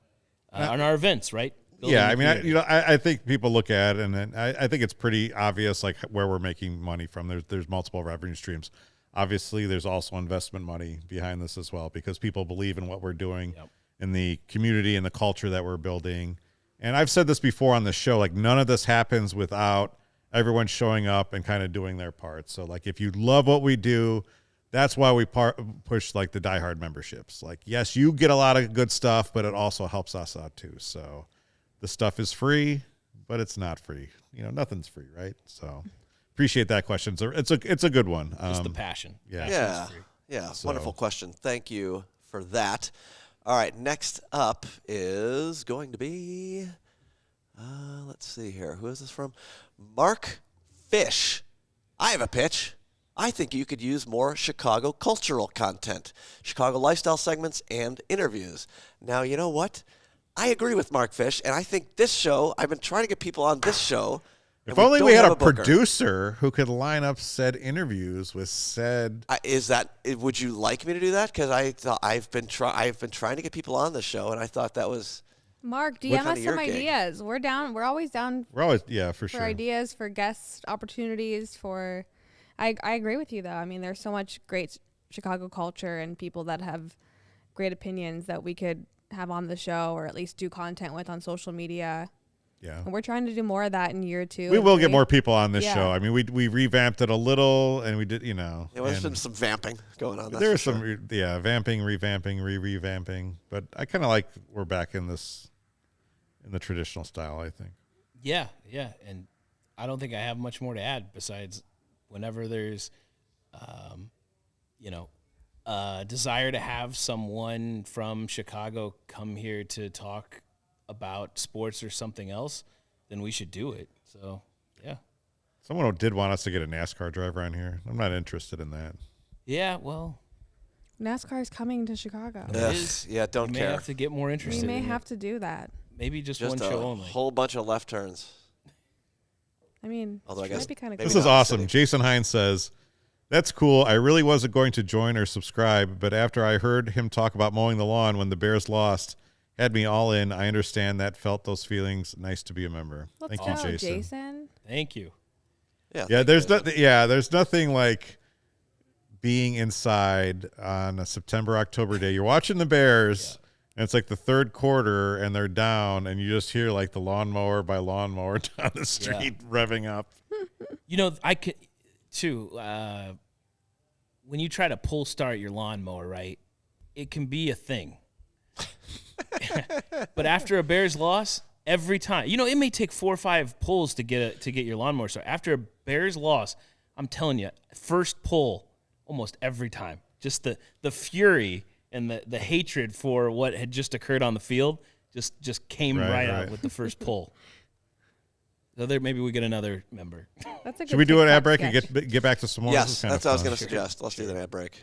On our events, right? Building Yeah, I the mean, community. I think people look at it, and then I think it's pretty obvious, like where we're making money from. There's multiple revenue streams. Obviously, there's also investment money behind this as well, because people believe in what we're doing, in the community and the culture that we're building. And I've said this before on the show, like none of this happens without everyone showing up and kind of doing their part. So like if you love what we do, that's why we push like the diehard memberships. Like, yes, you get a lot of good stuff, but it also helps us out too. So the stuff is free, but it's not free. Nothing's free, right? So appreciate that question. So it's a good one. Just the passion. Yeah. Yeah. So. Wonderful question. Thank you for that. All right, next up is going to be, let's see here. Who is this from? Mark Fish. I have a pitch. I think you could use more Chicago cultural content, Chicago lifestyle segments, and interviews. Now, you know what? I agree with Mark Fish, and I think this show, I've been trying to get people on this show. If only we had a producer who could line up said interviews with said. Would you like me to do that? Because I've been trying to get people on the show, and I thought that was. Mark, DM us some ideas. We're down. We're always down. We're always for for sure. ideas, for guest opportunities. I agree with you though. I mean, there's so much great Chicago culture and people that have great opinions that we could have on the show, or at least do content with on social media. Yeah. And we're trying to do more of that in year 2. We will get more people on this show. I mean, we revamped it a little, and we did, Yeah, there's been some vamping going on. There's some, vamping, revamping, revamping. But I kind of like we're back in the traditional style, I think. Yeah. And I don't think I have much more to add besides whenever there's, a desire to have someone from Chicago come here to talk about sports or something else, then we should do it. So, yeah. Someone did want us to get a NASCAR driver on here. I'm not interested in that. Yeah, well. NASCAR is coming to Chicago. It is. Yeah, don't we care. may have to get more interested. We may have to do that. Maybe just one show only. A whole bunch of left turns. I mean, although I guess might be kind of cool. This is awesome. Jason Hines says, "That's cool. I really wasn't going to join or subscribe, but after I heard him talk about mowing the lawn when the Bears lost, had me all in. I understand that. Felt those feelings. Nice to be a member." Let's Thank go, you, Jason. Jason. Thank you. Yeah. There's nothing like being inside on a September, October day. You're watching the Bears, and it's like the third quarter, and they're down, and you just hear like the lawnmower by lawnmower down the street revving up. I could too. When you try to pull start your lawnmower, right, it can be a thing. But after a Bears loss, every time, it may take 4 or 5 pulls to get your lawnmower started. After a Bears loss, I'm telling you, first pull almost every time. Just the fury and the hatred for what had just occurred on the field just came right out with the first pull. So there, maybe we get another member. That's a good. Should we do an ad break sketch. and get back to some more? Yes, that's what I was going to suggest. Let's do the ad break.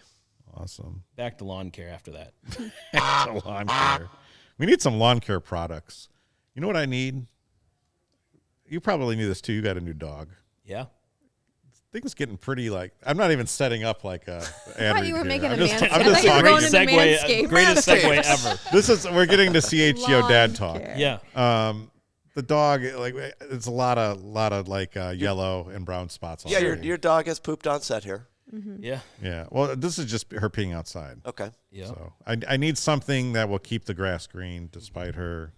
Awesome. Back to lawn care after that. Back to lawn care. We need some lawn care products. You know what I need? You probably need this too. You got a new dog. Yeah. Thing's getting pretty I'm not even setting up like a ad thought you were read making here. a I'm just I thought you were talking. going into Manscaped. Greatest segue ever. We're getting to CHGO dad talk. Yeah. the dog, like it's a lot of like yellow and brown spots. Yeah, your dog has pooped on set here. Mm-hmm. Yeah. Yeah. Well, this is just her peeing outside. Okay. Yeah. So I need something that will keep the grass green despite her.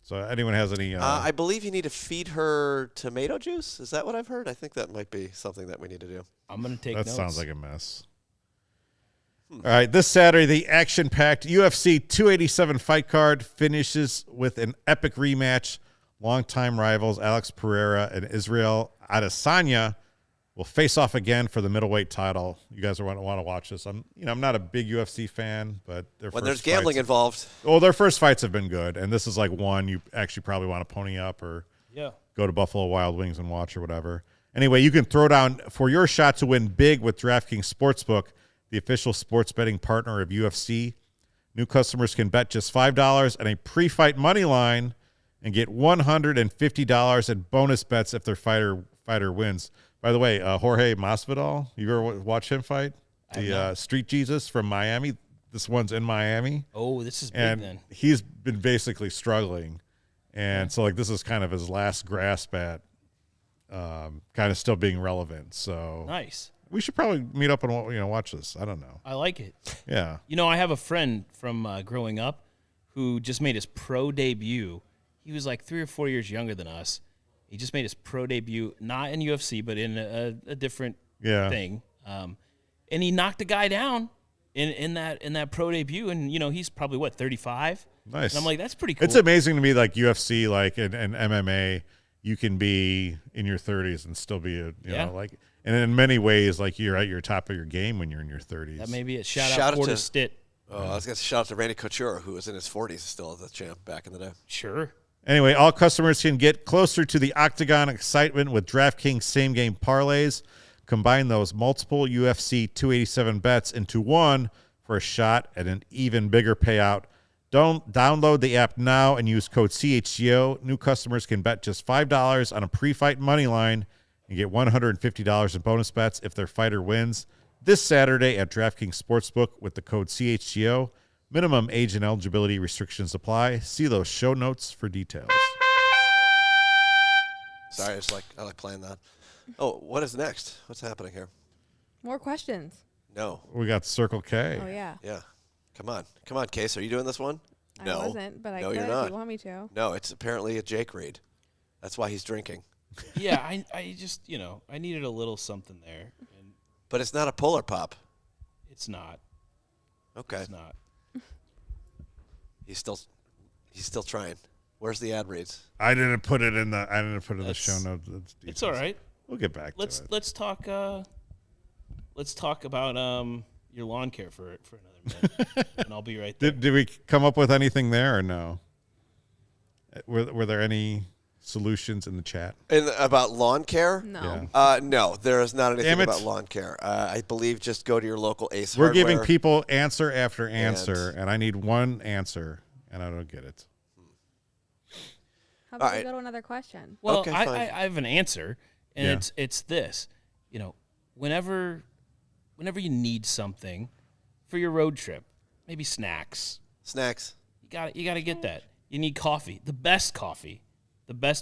So anyone has any? I believe you need to feed her tomato juice. Is that what I've heard? I think that might be something that we need to do. I'm gonna take that notes. Sounds like a mess. All right, this Saturday, the action-packed UFC 287 fight card finishes with an epic rematch. Longtime rivals Alex Pereira and Israel Adesanya will face off again for the middleweight title. You guys want to watch this? I'm not a big UFC fan, but when there's gambling involved, their first fights have been good, and this is like one you actually probably want to pony up or go to Buffalo Wild Wings and watch or whatever. Anyway, you can throw down for your shot to win big with DraftKings Sportsbook, the official sports betting partner of UFC. New customers can bet just $5 and a pre-fight money line and get $150 in bonus bets if their fighter wins. By the way, Jorge Masvidal, you ever watch him fight? The Street Jesus from Miami. This one's in Miami. Oh, this is big and then. He's been basically struggling. And so like this is kind of his last grasp at kind of still being relevant. So nice. We should probably meet up and watch this. I don't know. I like it. Yeah. I have a friend from growing up who just made his pro debut. He was like 3 or 4 years younger than us. He just made his pro debut, not in UFC, but in a different thing. And he knocked a guy down in that pro debut. And he's probably 35. Nice. And I'm like, that's pretty cool. It's amazing to me, like UFC, like in MMA, you can be in your 30s and still be and in many ways, like you're at your top of your game when you're in your 30s. That may be a shout out to Stitt. I was going to shout out to Randy Couture, who was in his 40s still as the champ back in the day. Sure. Anyway, all customers can get closer to the octagon excitement with DraftKings same-game parlays. Combine those multiple UFC 287 bets into one for a shot at an even bigger payout. Don't download the app now and use code CHGO. New customers can bet just $5 on a pre-fight money line and get $150 in bonus bets if their fighter wins this Saturday at DraftKings Sportsbook with the code CHGO. Minimum age and eligibility restrictions apply. See those show notes for details. Sorry, I like playing that. Oh, what is next? What's happening here? More questions. No. We got Circle K. Oh, yeah. Yeah. Come on, Kace. Are you doing this one? No. I wasn't, but I could you're not. if you want me to. No, it's apparently a Jake read. That's why he's drinking. Yeah, I just, I needed a little something there. But it's not a Polar Pop. It's not. Okay. It's not. He's still trying. Where's the ad reads? I didn't put it in the show notes. It's all right. We'll get back to it. Let's talk about your lawn care for another minute, and I'll be right there. Did we come up with anything there or no? Were there any solutions in the chat? About lawn care? No. Yeah. No, there is not anything about lawn care. I believe just go to your local Ace We're Hardware. giving people answer after answer, and I need one answer, and I don't get it. How about we go to another question? Well, okay, I have an answer, and it's this. Whenever you need something for your road trip, maybe snacks. You got to get that. You need coffee, the best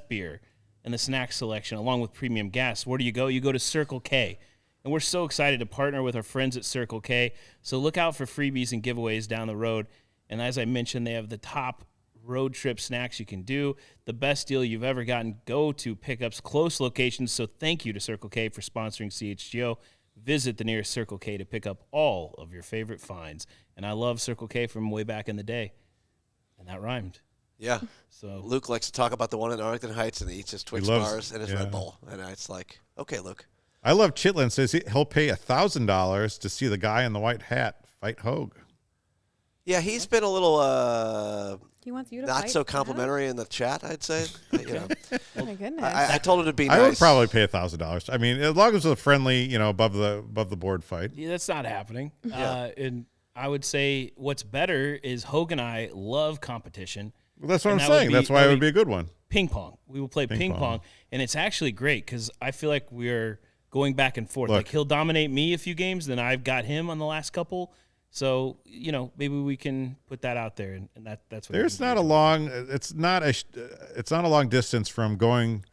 beer, and the snack selection, along with premium gas. Where do you go? You go to Circle K. And we're so excited to partner with our friends at Circle K. So look out for freebies and giveaways down the road. And as I mentioned, they have the top road trip snacks you can do. The best deal you've ever gotten. Go to pickups close locations. So thank you to Circle K for sponsoring CHGO. Visit the nearest Circle K to pick up all of your favorite finds. And I love Circle K from way back in the day. And that rhymed. Yeah. So Luke likes to talk about the one in Arlington Heights, and he eats his Twix bars and his Red Bull. And it's like, okay, Luke. I love Chitlin says he'll pay $1,000 to see the guy in the white hat fight Hogue. Yeah, he's been a little he wants you to not fight so complimentary in the chat, I'd say. Oh my goodness. I told him to be nice. I would probably pay $1,000. I mean, as long as it's a friendly, above the board fight. Yeah, that's not happening. Yeah. And I would say what's better is Hogue and I love competition. Well, that's what I'm saying. That's why it would be a good one. Ping pong. We will play ping pong. And it's actually great because I feel like we're going back and forth. Look. Like he'll dominate me a few games, then I've got him on the last couple. So, maybe we can put that out there, and that's what. There's not a long. It's not a long distance from going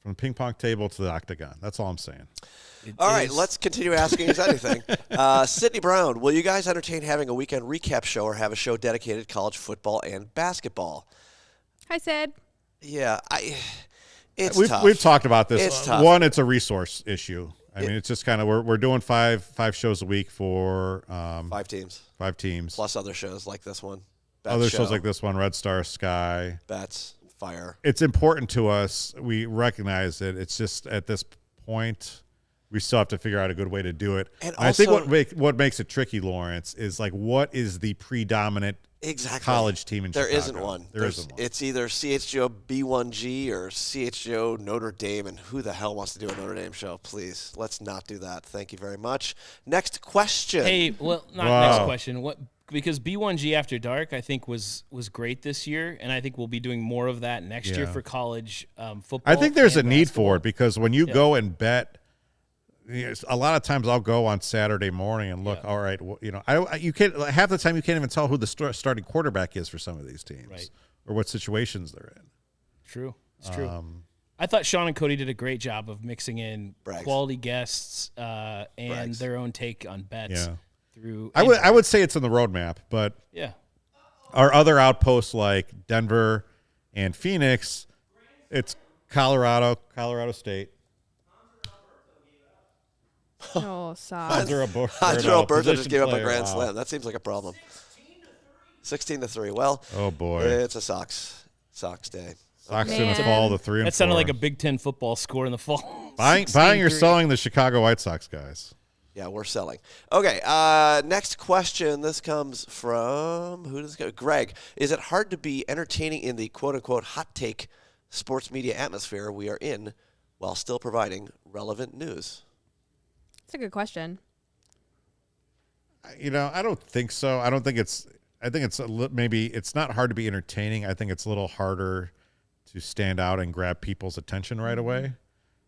from the ping pong table to the octagon. That's all I'm saying. All right, let's continue asking us anything. Sydney Brown, will you guys entertain having a weekend recap show or have a show dedicated to college football and basketball? Hi, Sid. Yeah, it's tough. We've talked about this. It's tough. One, it's a resource issue. I mean, it's just kind of we're doing five shows a week for 5 teams. 5 teams. Plus other shows like this one. Shows like this one, Red Star Sky. Bets, Fire. It's important to us. We recognize it. It's just at this point, we still have to figure out a good way to do it. And I think what makes it tricky, Lawrence, is like what is the predominant college team in Chicago? There isn't one. There isn't one. It's either CHGO B1G or CHGO Notre Dame, and who the hell wants to do a Notre Dame show? Please, let's not do that. Thank you very much. Next question. Hey, well, next question. Because B1G After Dark, I think, was great this year, and I think we'll be doing more of that next year for college football. I think there's a need basketball. for it because when you go and bet, a lot of times I'll go on Saturday morning and look. All right, you can't half the time you can't even tell who the starting quarterback is for some of these teams, or what situations they're in. True, it's true. I thought Sean and Cody did a great job of mixing in quality guests and their own take on bets. Yeah. Through I would say it's in the roadmap, but our other outposts like Denver and Phoenix, it's Colorado State. Oh, sorry. Andre Alberto just gave up a grand slam. That seems like a problem. 16-3. Well, oh boy, it's a Sox day. Sox in the fall, the 3 and 4. That sounded like a Big Ten football score in the fall. Buying or selling the Chicago White Sox guys. Yeah, we're selling. Okay, next question. This comes from, who does it go? Greg. Is it hard to be entertaining in the quote-unquote hot take sports media atmosphere we are in while still providing relevant news? That's a good question. I don't think so. I think it's maybe it's not hard to be entertaining. I think it's a little harder to stand out and grab people's attention right away.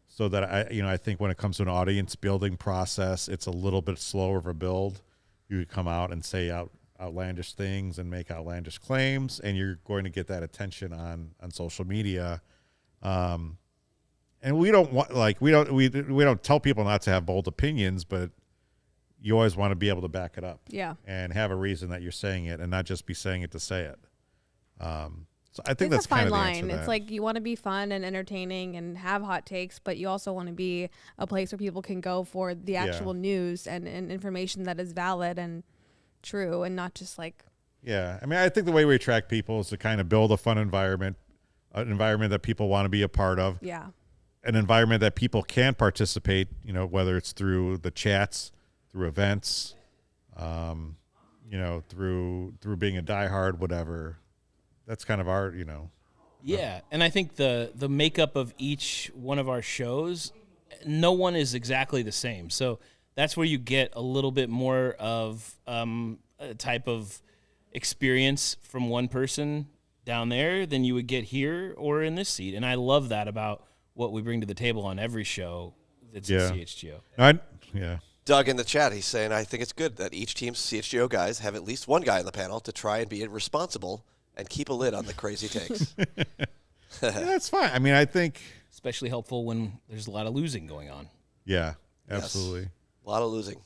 So that I think when it comes to an audience building process, it's a little bit slower of a build. You come out and say outlandish things and make outlandish claims, and you're going to get that attention on social media. And we don't tell people not to have bold opinions, but you always want to be able to back it up. Yeah. And have a reason that you're saying it and not just be saying it to say it. So I think that's a fine kind of the line. answer to that. It's like you want to be fun and entertaining and have hot takes, but you also want to be a place where people can go for the actual news and information that is valid and true and not just like. Yeah. I mean, I think the way we attract people is to kind of build a fun environment, an environment that people want to be a part of. Yeah. An environment that people can participate, whether it's through the chats, through events, through being a diehard, whatever. That's kind of our, Yeah, and I think the makeup of each one of our shows, no one is exactly the same. So that's where you get a little bit more of a type of experience from one person down there than you would get here or in this seat. And I love that about what we bring to the table on every show that's in CHGO. Doug in the chat, he's saying, I think it's good that each team's CHGO guys have at least one guy on the panel to try and be responsible and keep a lid on the crazy takes. That's fine. I mean, I think especially helpful when there's a lot of losing going on. Yeah, absolutely. Yes. A lot of losing.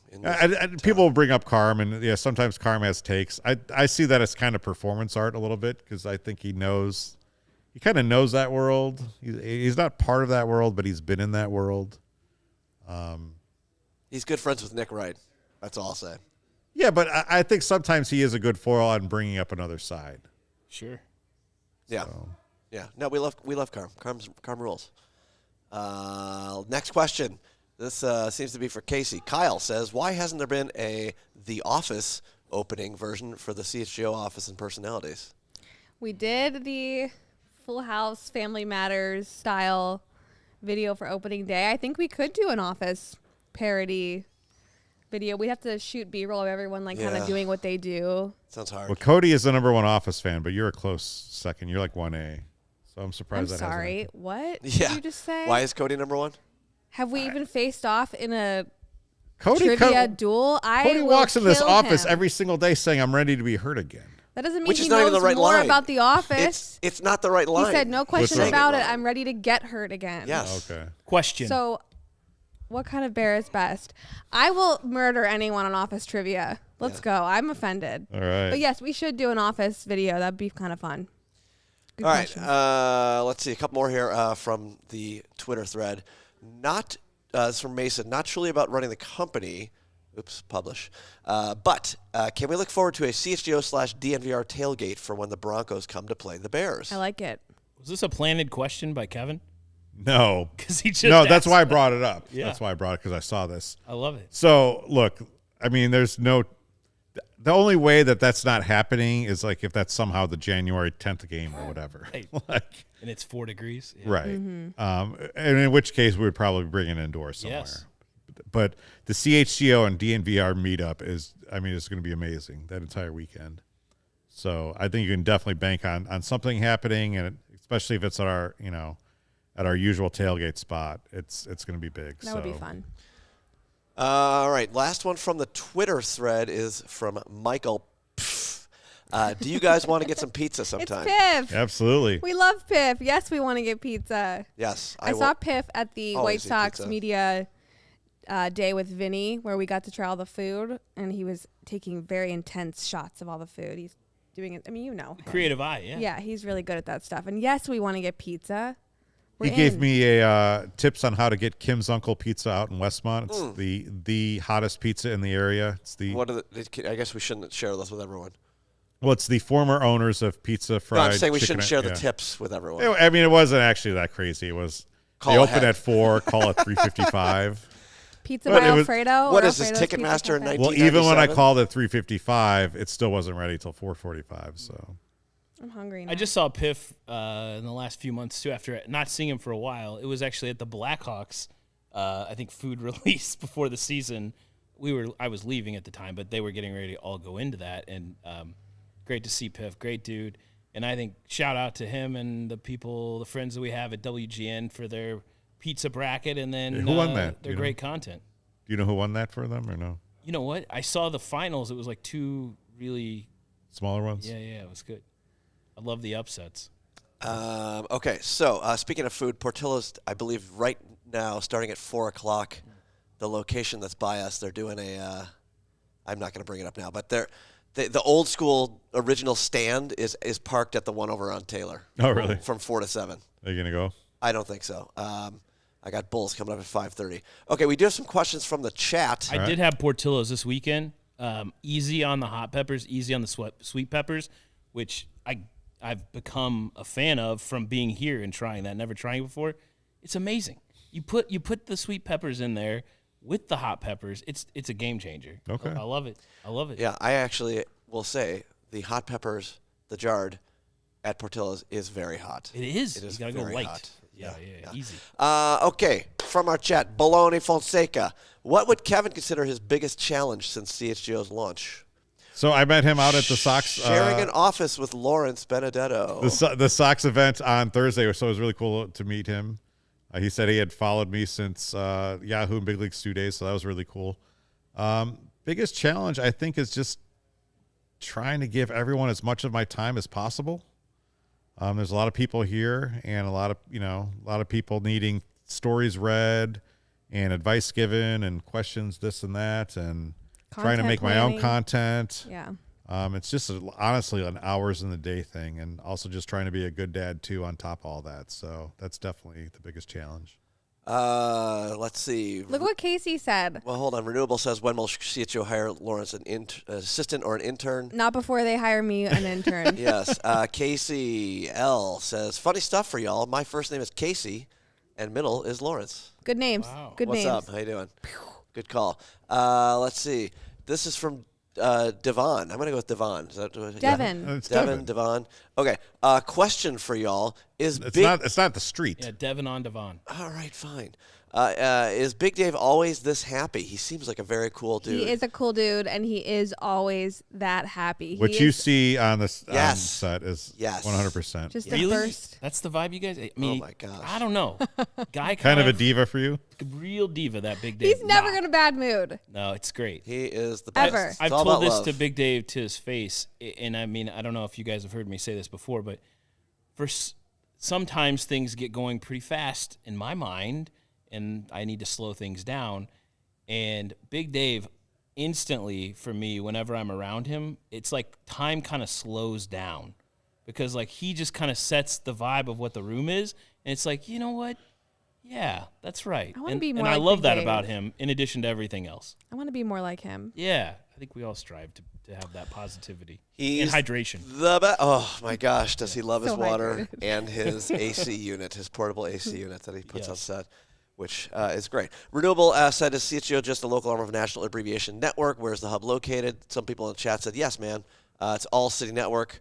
People will bring up Carm, and sometimes Carm has takes. I see that as kind of performance art a little bit because I think he kind of knows that world. He's not part of that world, but he's been in that world. He's good friends with Nick Wright. That's all I'll say. Yeah, but I think sometimes he is a good foil on bringing up another side. Sure. Yeah. Yeah. No, we love Carm. Carm rules. Next question. This seems to be for Kacy. Kyle says, why hasn't there been a The Office opening version for the CHGO office and personalities? We did the Full House Family Matters style video for opening day. I think we could do an Office parody video. We have to shoot B-roll of everyone kind of doing what they do. Sounds hard. Well, Cody is the number one Office fan, but you're a close second. You're like 1A. So I'm surprised I'm that sorry. What Yeah. did you just say? Why is Cody number one? Have we even faced off in a trivia duel, Cody will walks in this kill office him. every single day saying, "I'm ready to be hurt again." That doesn't mean Which he is not knows even the right more line. about the office. It's not the right line. He said, no question wrong? about it. I'm ready to get hurt again. Yes. Okay. Question. So what kind of bear is best? I will murder anyone on office trivia. Let's go. I'm offended. All right. But yes, we should do an office video. That'd be kind of fun. Good All question. right. Let's see. A couple more here from the Twitter thread. This is from Mason. Not truly about running the company. Oops, publish. But can we look forward to a CHGO/DNVR tailgate for when the Broncos come to play the Bears? I like it. Was this a planted question by Kevin? No. Because he just that's asked why I that. brought it up. Yeah. That's why I brought it, because I saw this. I love it. So, look, I mean, there's no – the only way that that's not happening is, like, if that's somehow the January 10th game or whatever. Right. Like, And it's 4 degrees. Yeah. right. Mm-hmm. And in which case we would probably bring it indoors somewhere. Yes. But the CHGO and DNVR meetup is it's going to be amazing that entire weekend. So I think you can definitely bank on something happening, and especially if it's at our usual tailgate spot, it's going to be big. That would be fun. All right. Last one from the Twitter thread is from Michael. Do you guys want to get some pizza sometime? It's Piff. Absolutely. We love Piff. Yes, we want to get pizza. Yes. I saw Piff at the always White eat Sox pizza. media day with Vinny, where we got to try all the food, and he was taking very intense shots of all the food. He's doing it. I mean, Creative eye, yeah. Yeah, he's really good at that stuff. And yes, we want to get pizza. He gave me a tips on how to get Kim's Uncle Pizza out in Westmont. It's the hottest pizza in the area. It's the I guess we shouldn't share this with everyone. Well, it's the former owners of Pizza Fried. No, I'm saying we Chicken- shouldn't share the yeah. tips with everyone. I mean, it wasn't actually that crazy. It was Call they open ahead. at 4, call at 3:55. Pizza But by it was- Alfredo. What or is this, Alfredo's Ticketmaster Pizza Cafe? Well, even when I 1997? called at 3:55, it still wasn't ready till 4:45. So I'm hungry now. I just saw Piff in the last few months, too, after not seeing him for a while. It was actually at the Blackhawks, I think, food release before the season. I was leaving at the time, but they were getting ready to all go into that. And great to see Piff. Great dude. And I think shout out to him and the friends that we have at WGN for their pizza bracket, and then Who won that? their You know? great content. do you know who won that for them or no? You know what? I saw the finals. It was like 2 really, Smaller ones? yeah, it was good. I love the upsets. Okay, so speaking of food, Portillo's, I believe right now, starting at 4 o'clock, the location that's by us, they're doing I'm not going to bring it up now, but the old school original stand is parked at the one over on Taylor. Oh, really? From 4 to 7. Are you going to go? I don't think so. I got Bulls coming up at 5:30. Okay, we do have some questions from the chat. I did have Portillo's this weekend. Easy on the hot peppers, easy on the sweet peppers, which I've become a fan of from being here and trying that, never trying it before. It's amazing. You put the sweet peppers in there with the hot peppers. It's a game changer. Okay. I love it. I love it. Yeah, I actually will say the hot peppers, the jarred, at Portillo's is very hot. It is. It is You gotta go very light. hot. Yeah, easy. Okay, from our chat, Baloney Fonseca. What would Kevin consider his biggest challenge since CHGO's launch? So I met him out at the Sox. Sharing an office with Lawrence Benedetto. The Sox event on Thursday, so it was really cool to meet him. He said he had followed me since Yahoo and Big Leagues 2 days, so that was really cool. Biggest challenge, I think, is just trying to give everyone as much of my time as possible. There's a lot of people here, and a lot of people needing stories read and advice given and questions, this and that, and trying to make my own content. Yeah. It's just honestly an hours in the day thing, and also just trying to be a good dad too on top of all that. So that's definitely the biggest challenge. Let's see. Look what Kacy said. Well, hold on. Renewable says, when will CHGO hire Lawrence an assistant or an intern? Not before they hire me an intern. Yes. Kacy L says, funny stuff for y'all. My first name is Kacy, and middle is Lawrence. Good names. Wow. Good What's names. up? How you doing? Good call. Let's see. This is from Devon. I'm going to go with Devon. Is that, Devin. Yeah. It's Devon. Okay. Question for y'all is It's big. not the street. Yeah, Devin on Devon. All right, fine. Is Big Dave always this happy? He seems like a very cool dude. He is a cool dude, and he is always that happy. What you see on the set is 100%. Just really? the first. That's the vibe you guys. I mean, oh my gosh, I don't know. Guy kind of a diva for you. Real diva, that Big Dave. He's never in a bad mood. No, it's great. He is the best. Ever. I've told this to Big Dave to his face, and I mean, I don't know if you guys have heard me say this before, but sometimes things get going pretty fast in my mind, and I need to slow things down. And Big Dave, instantly for me, whenever I'm around him, it's like time kind of slows down because like he just kind of sets the vibe of what the room is, and it's like, you know what? Yeah, that's right. I want to be more. And I like love Big that Dave. about him. In addition to everything else, I want to be more like him. yeah, I think we all strive to have that positivity He's and hydration. Oh my gosh, does he love his So water hydrated. and his AC unit, his portable AC unit that he puts on set, which is great. Renewable said, is CHGO just a local arm of National Abbreviation Network? Where's the hub located? Some people in the chat said, yes, man. It's ALLCITY Network.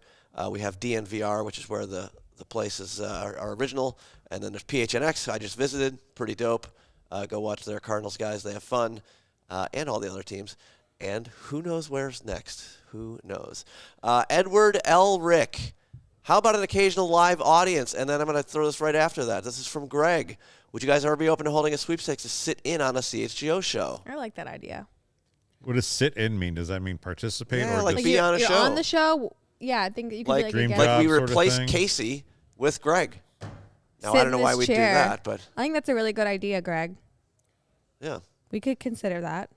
We have DNVR, which is where the places are original. And then there's PHNX. I just visited. Pretty dope. Go watch their Cardinals guys. They have fun. And all the other teams. And who knows where's next? Who knows? Edward L. Rick. How about an occasional live audience? And then I'm going to throw this right after that. This is from Greg. Would you guys ever be open to holding a sweepstakes to sit in on a CHGO show? I like that idea. What does sit in mean? Does that mean participate Yeah, or like just be on a you're show. on the show. Yeah, I think that you could Like be Dream like a Job guest. Like we sort of replaced thing? Kacy with Greg. Now, Sit I don't know in why this we'd do chair. that, but I think that's a really good idea, Greg. yeah. We could consider that.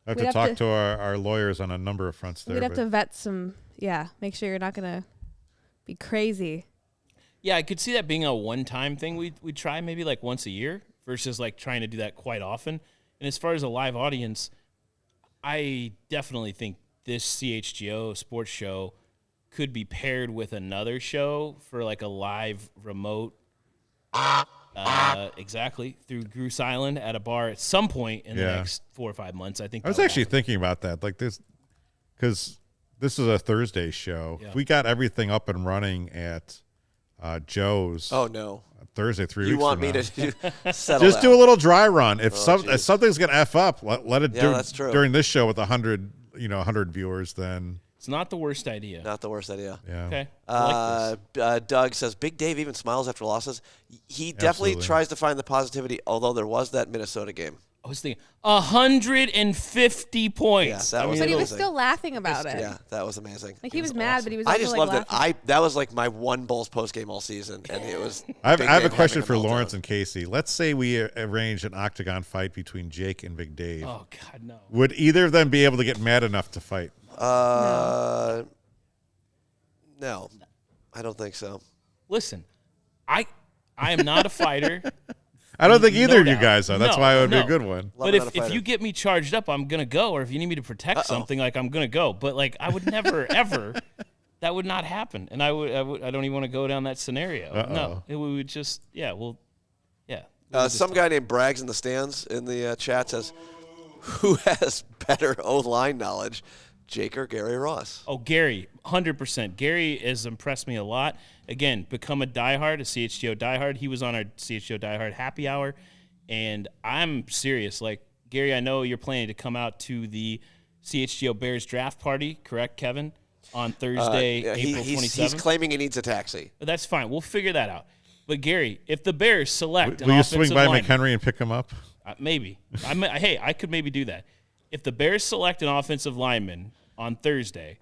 I have We'd to have talk to- to our lawyers on a number of fronts there. We'd have but to vet some. Yeah, make sure you're not gonna be crazy. Yeah, I could see that being a one-time thing we'd try maybe like once a year versus like trying to do that quite often. And as far as a live audience, I definitely think this CHGO sports show could be paired with another show for like a live remote exactly through Goose Island at a bar at some point in the next 4 or 5 months. I think I was actually thinking about that, like this, because this is a Thursday show. Yeah. If we got everything up and running at Joe's Oh, no. Thursday, 3 You weeks want from me now, to settle just that. do a little dry run. If geez. if something's gonna f up, let it Yeah, do that's true. during this show with 100 viewers. Then it's not the worst idea. Not the worst idea. yeah, Okay. I like this. Doug says, Big Dave even smiles after losses. He definitely Absolutely. tries to find the positivity, although there was that Minnesota game. I was thinking 150 points. Yeah, that was But he was amazing. still laughing about it. Yeah, that was amazing. Like he was was mad, awesome. but he was I also just like loved laughing. it. That was like my one Bulls post game all season, and it was. I have Big a Dave question having for a meltdown. Lawrence and Kacy. Let's say we arrange an octagon fight between Jake and Big Dave. Oh God, no. Would either of them be able to get mad enough to fight? No, I don't think so. Listen, I am not a fighter. I don't think either No of you doubt. guys are. That's No, why it would be no. a good one. Love But it on a if fighter. you get me charged up, I'm gonna go. Or if you need me to protect something, like I'm gonna go. But like I would never ever. That would not happen, and I don't even want to go down that scenario. No, we would just We'll Some guy named Braggs in the stands in the chat says, "Who has better O-line knowledge, Jake or Gary Ross?" Oh, Gary, 100%. Gary has impressed me a lot. Again, become a diehard, a CHGO diehard. He was on our CHGO diehard happy hour, and I'm serious. Like, Gary, I know you're planning to come out to the CHGO Bears draft party, correct, Kevin? On Thursday, April 27th. He's claiming he needs a taxi. That's fine. We'll figure that out. But, Gary, if the Bears select an Will you offensive swing by lineman, McHenry and pick him up? maybe. Hey, I could maybe do that. If the Bears select an offensive lineman on Thursday,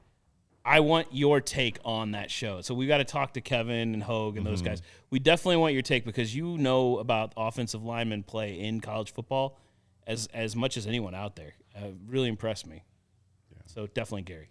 I want your take on that show. So we got to talk to Kevin and Hogue and those guys. We definitely want your take because you know about offensive lineman play in college football as much as anyone out there. Really impressed me. Yeah. So definitely Gary.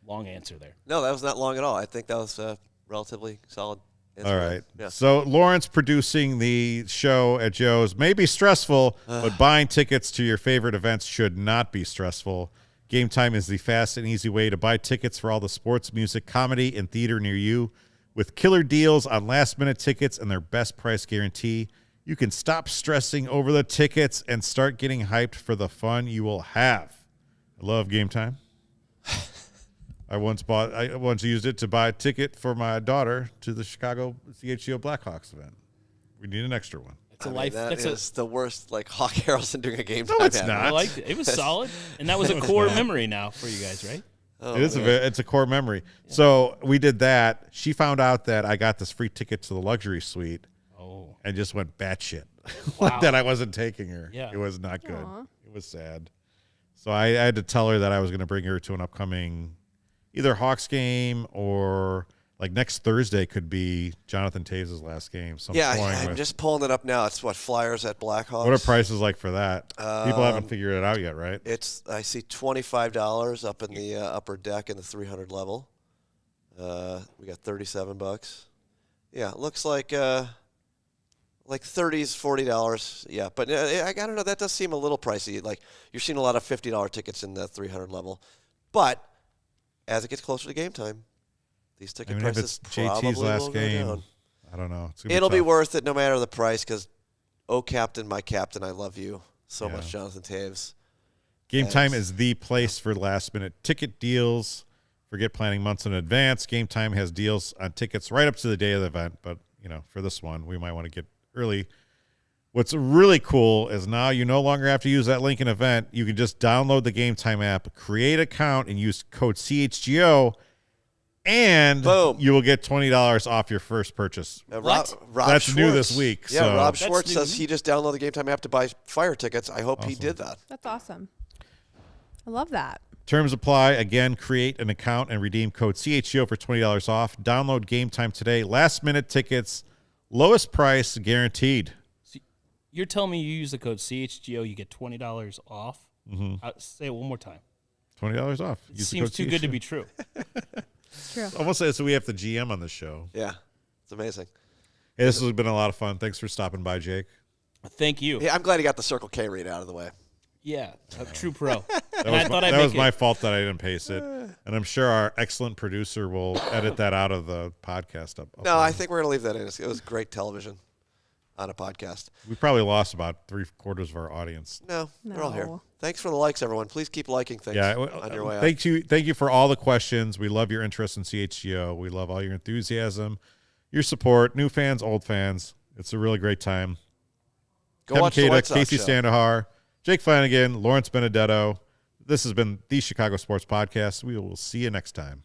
Long answer there. No, that was not long at all. I think that was relatively solid. answer. All right. Yeah. So Lawrence producing the show at Joe's may be stressful, but buying tickets to your favorite events should not be stressful. Game Time is the fast and easy way to buy tickets for all the sports, music, comedy, and theater near you. With killer deals on last-minute tickets and their best price guarantee, you can stop stressing over the tickets and start getting hyped for the fun you will have. I love Game Time. I once used it to buy a ticket for my daughter to the Chicago CHGO Blackhawks event. We need an extra one. It's a life. That's the worst, like Hawk Harrelson doing a game. No, it's not. I liked it. It was solid, and that was a core memory now for you guys, right? It is it's a core memory. Yeah. So we did that. She found out that I got this free ticket to the luxury suite. Oh, and just went batshit. Wow. That I wasn't taking her. Yeah, it was not good. Aww. It was sad. So I had to tell her that I was going to bring her to an upcoming either Hawks game or like next Thursday could be Jonathan Taves' last game. So I'm just pulling it up now. It's what, Flyers at Blackhawks? What are prices like for that? People haven't figured it out yet, right? I see $25 up in the upper deck in the 300 level. We got $37. Yeah, it looks like $30s, $40. Yeah, but I don't know. That does seem a little pricey. Like you're seeing a lot of $50 tickets in the 300 level, but as it gets closer to game time, these ticket prices if it's JT's last game, down. I don't know. It'll be worth it no matter the price because, oh, Captain, my Captain, I love you so much, Jonathan Taves. Game Time is the place for last-minute ticket deals. Forget planning months in advance. Game Time has deals on tickets right up to the day of the event, but, for this one, we might want to get early. What's really cool is now you no longer have to use that link in event. You can just download the Game Time app, create an account, and use code CHGO, and boom, you will get $20 off your first purchase. Rob That's Schwartz. new this week. Yeah, so. Rob Schwartz says he just downloaded the Game Time app to buy Fire tickets. I hope he did that. That's awesome. I love that. Terms apply. Again, create an account and redeem code CHGO for $20 off. Download Game Time today. Last-minute tickets, lowest price guaranteed. So you're telling me you use the code CHGO, you get $20 off? Mm-hmm. Say it one more time. $20 off. It seems too good to be true. True. Almost so we have the GM on the show. Yeah, it's amazing. Hey, this has been a lot of fun. Thanks for stopping by, Jake. Thank you. Yeah, I'm glad he got the Circle K read out of the way. Yeah, a true pro. That was my fault that I didn't pace it. And I'm sure our excellent producer will edit that out of the podcast. No, I think we're going to leave that in. It was great television on a podcast. We probably lost about 3/4 of our audience. No, they're all here. Thanks for the likes, everyone. Please keep liking things on your way out. Thank you for all the questions. We love your interest in CHGO. We love all your enthusiasm, your support, new fans, old fans. It's a really great time. Go watch the White Sox Kacy show. Standohar, Jake Flannigan, Lawrence Benedetto. This has been the Chicago Sports Podcast. We will see you next time.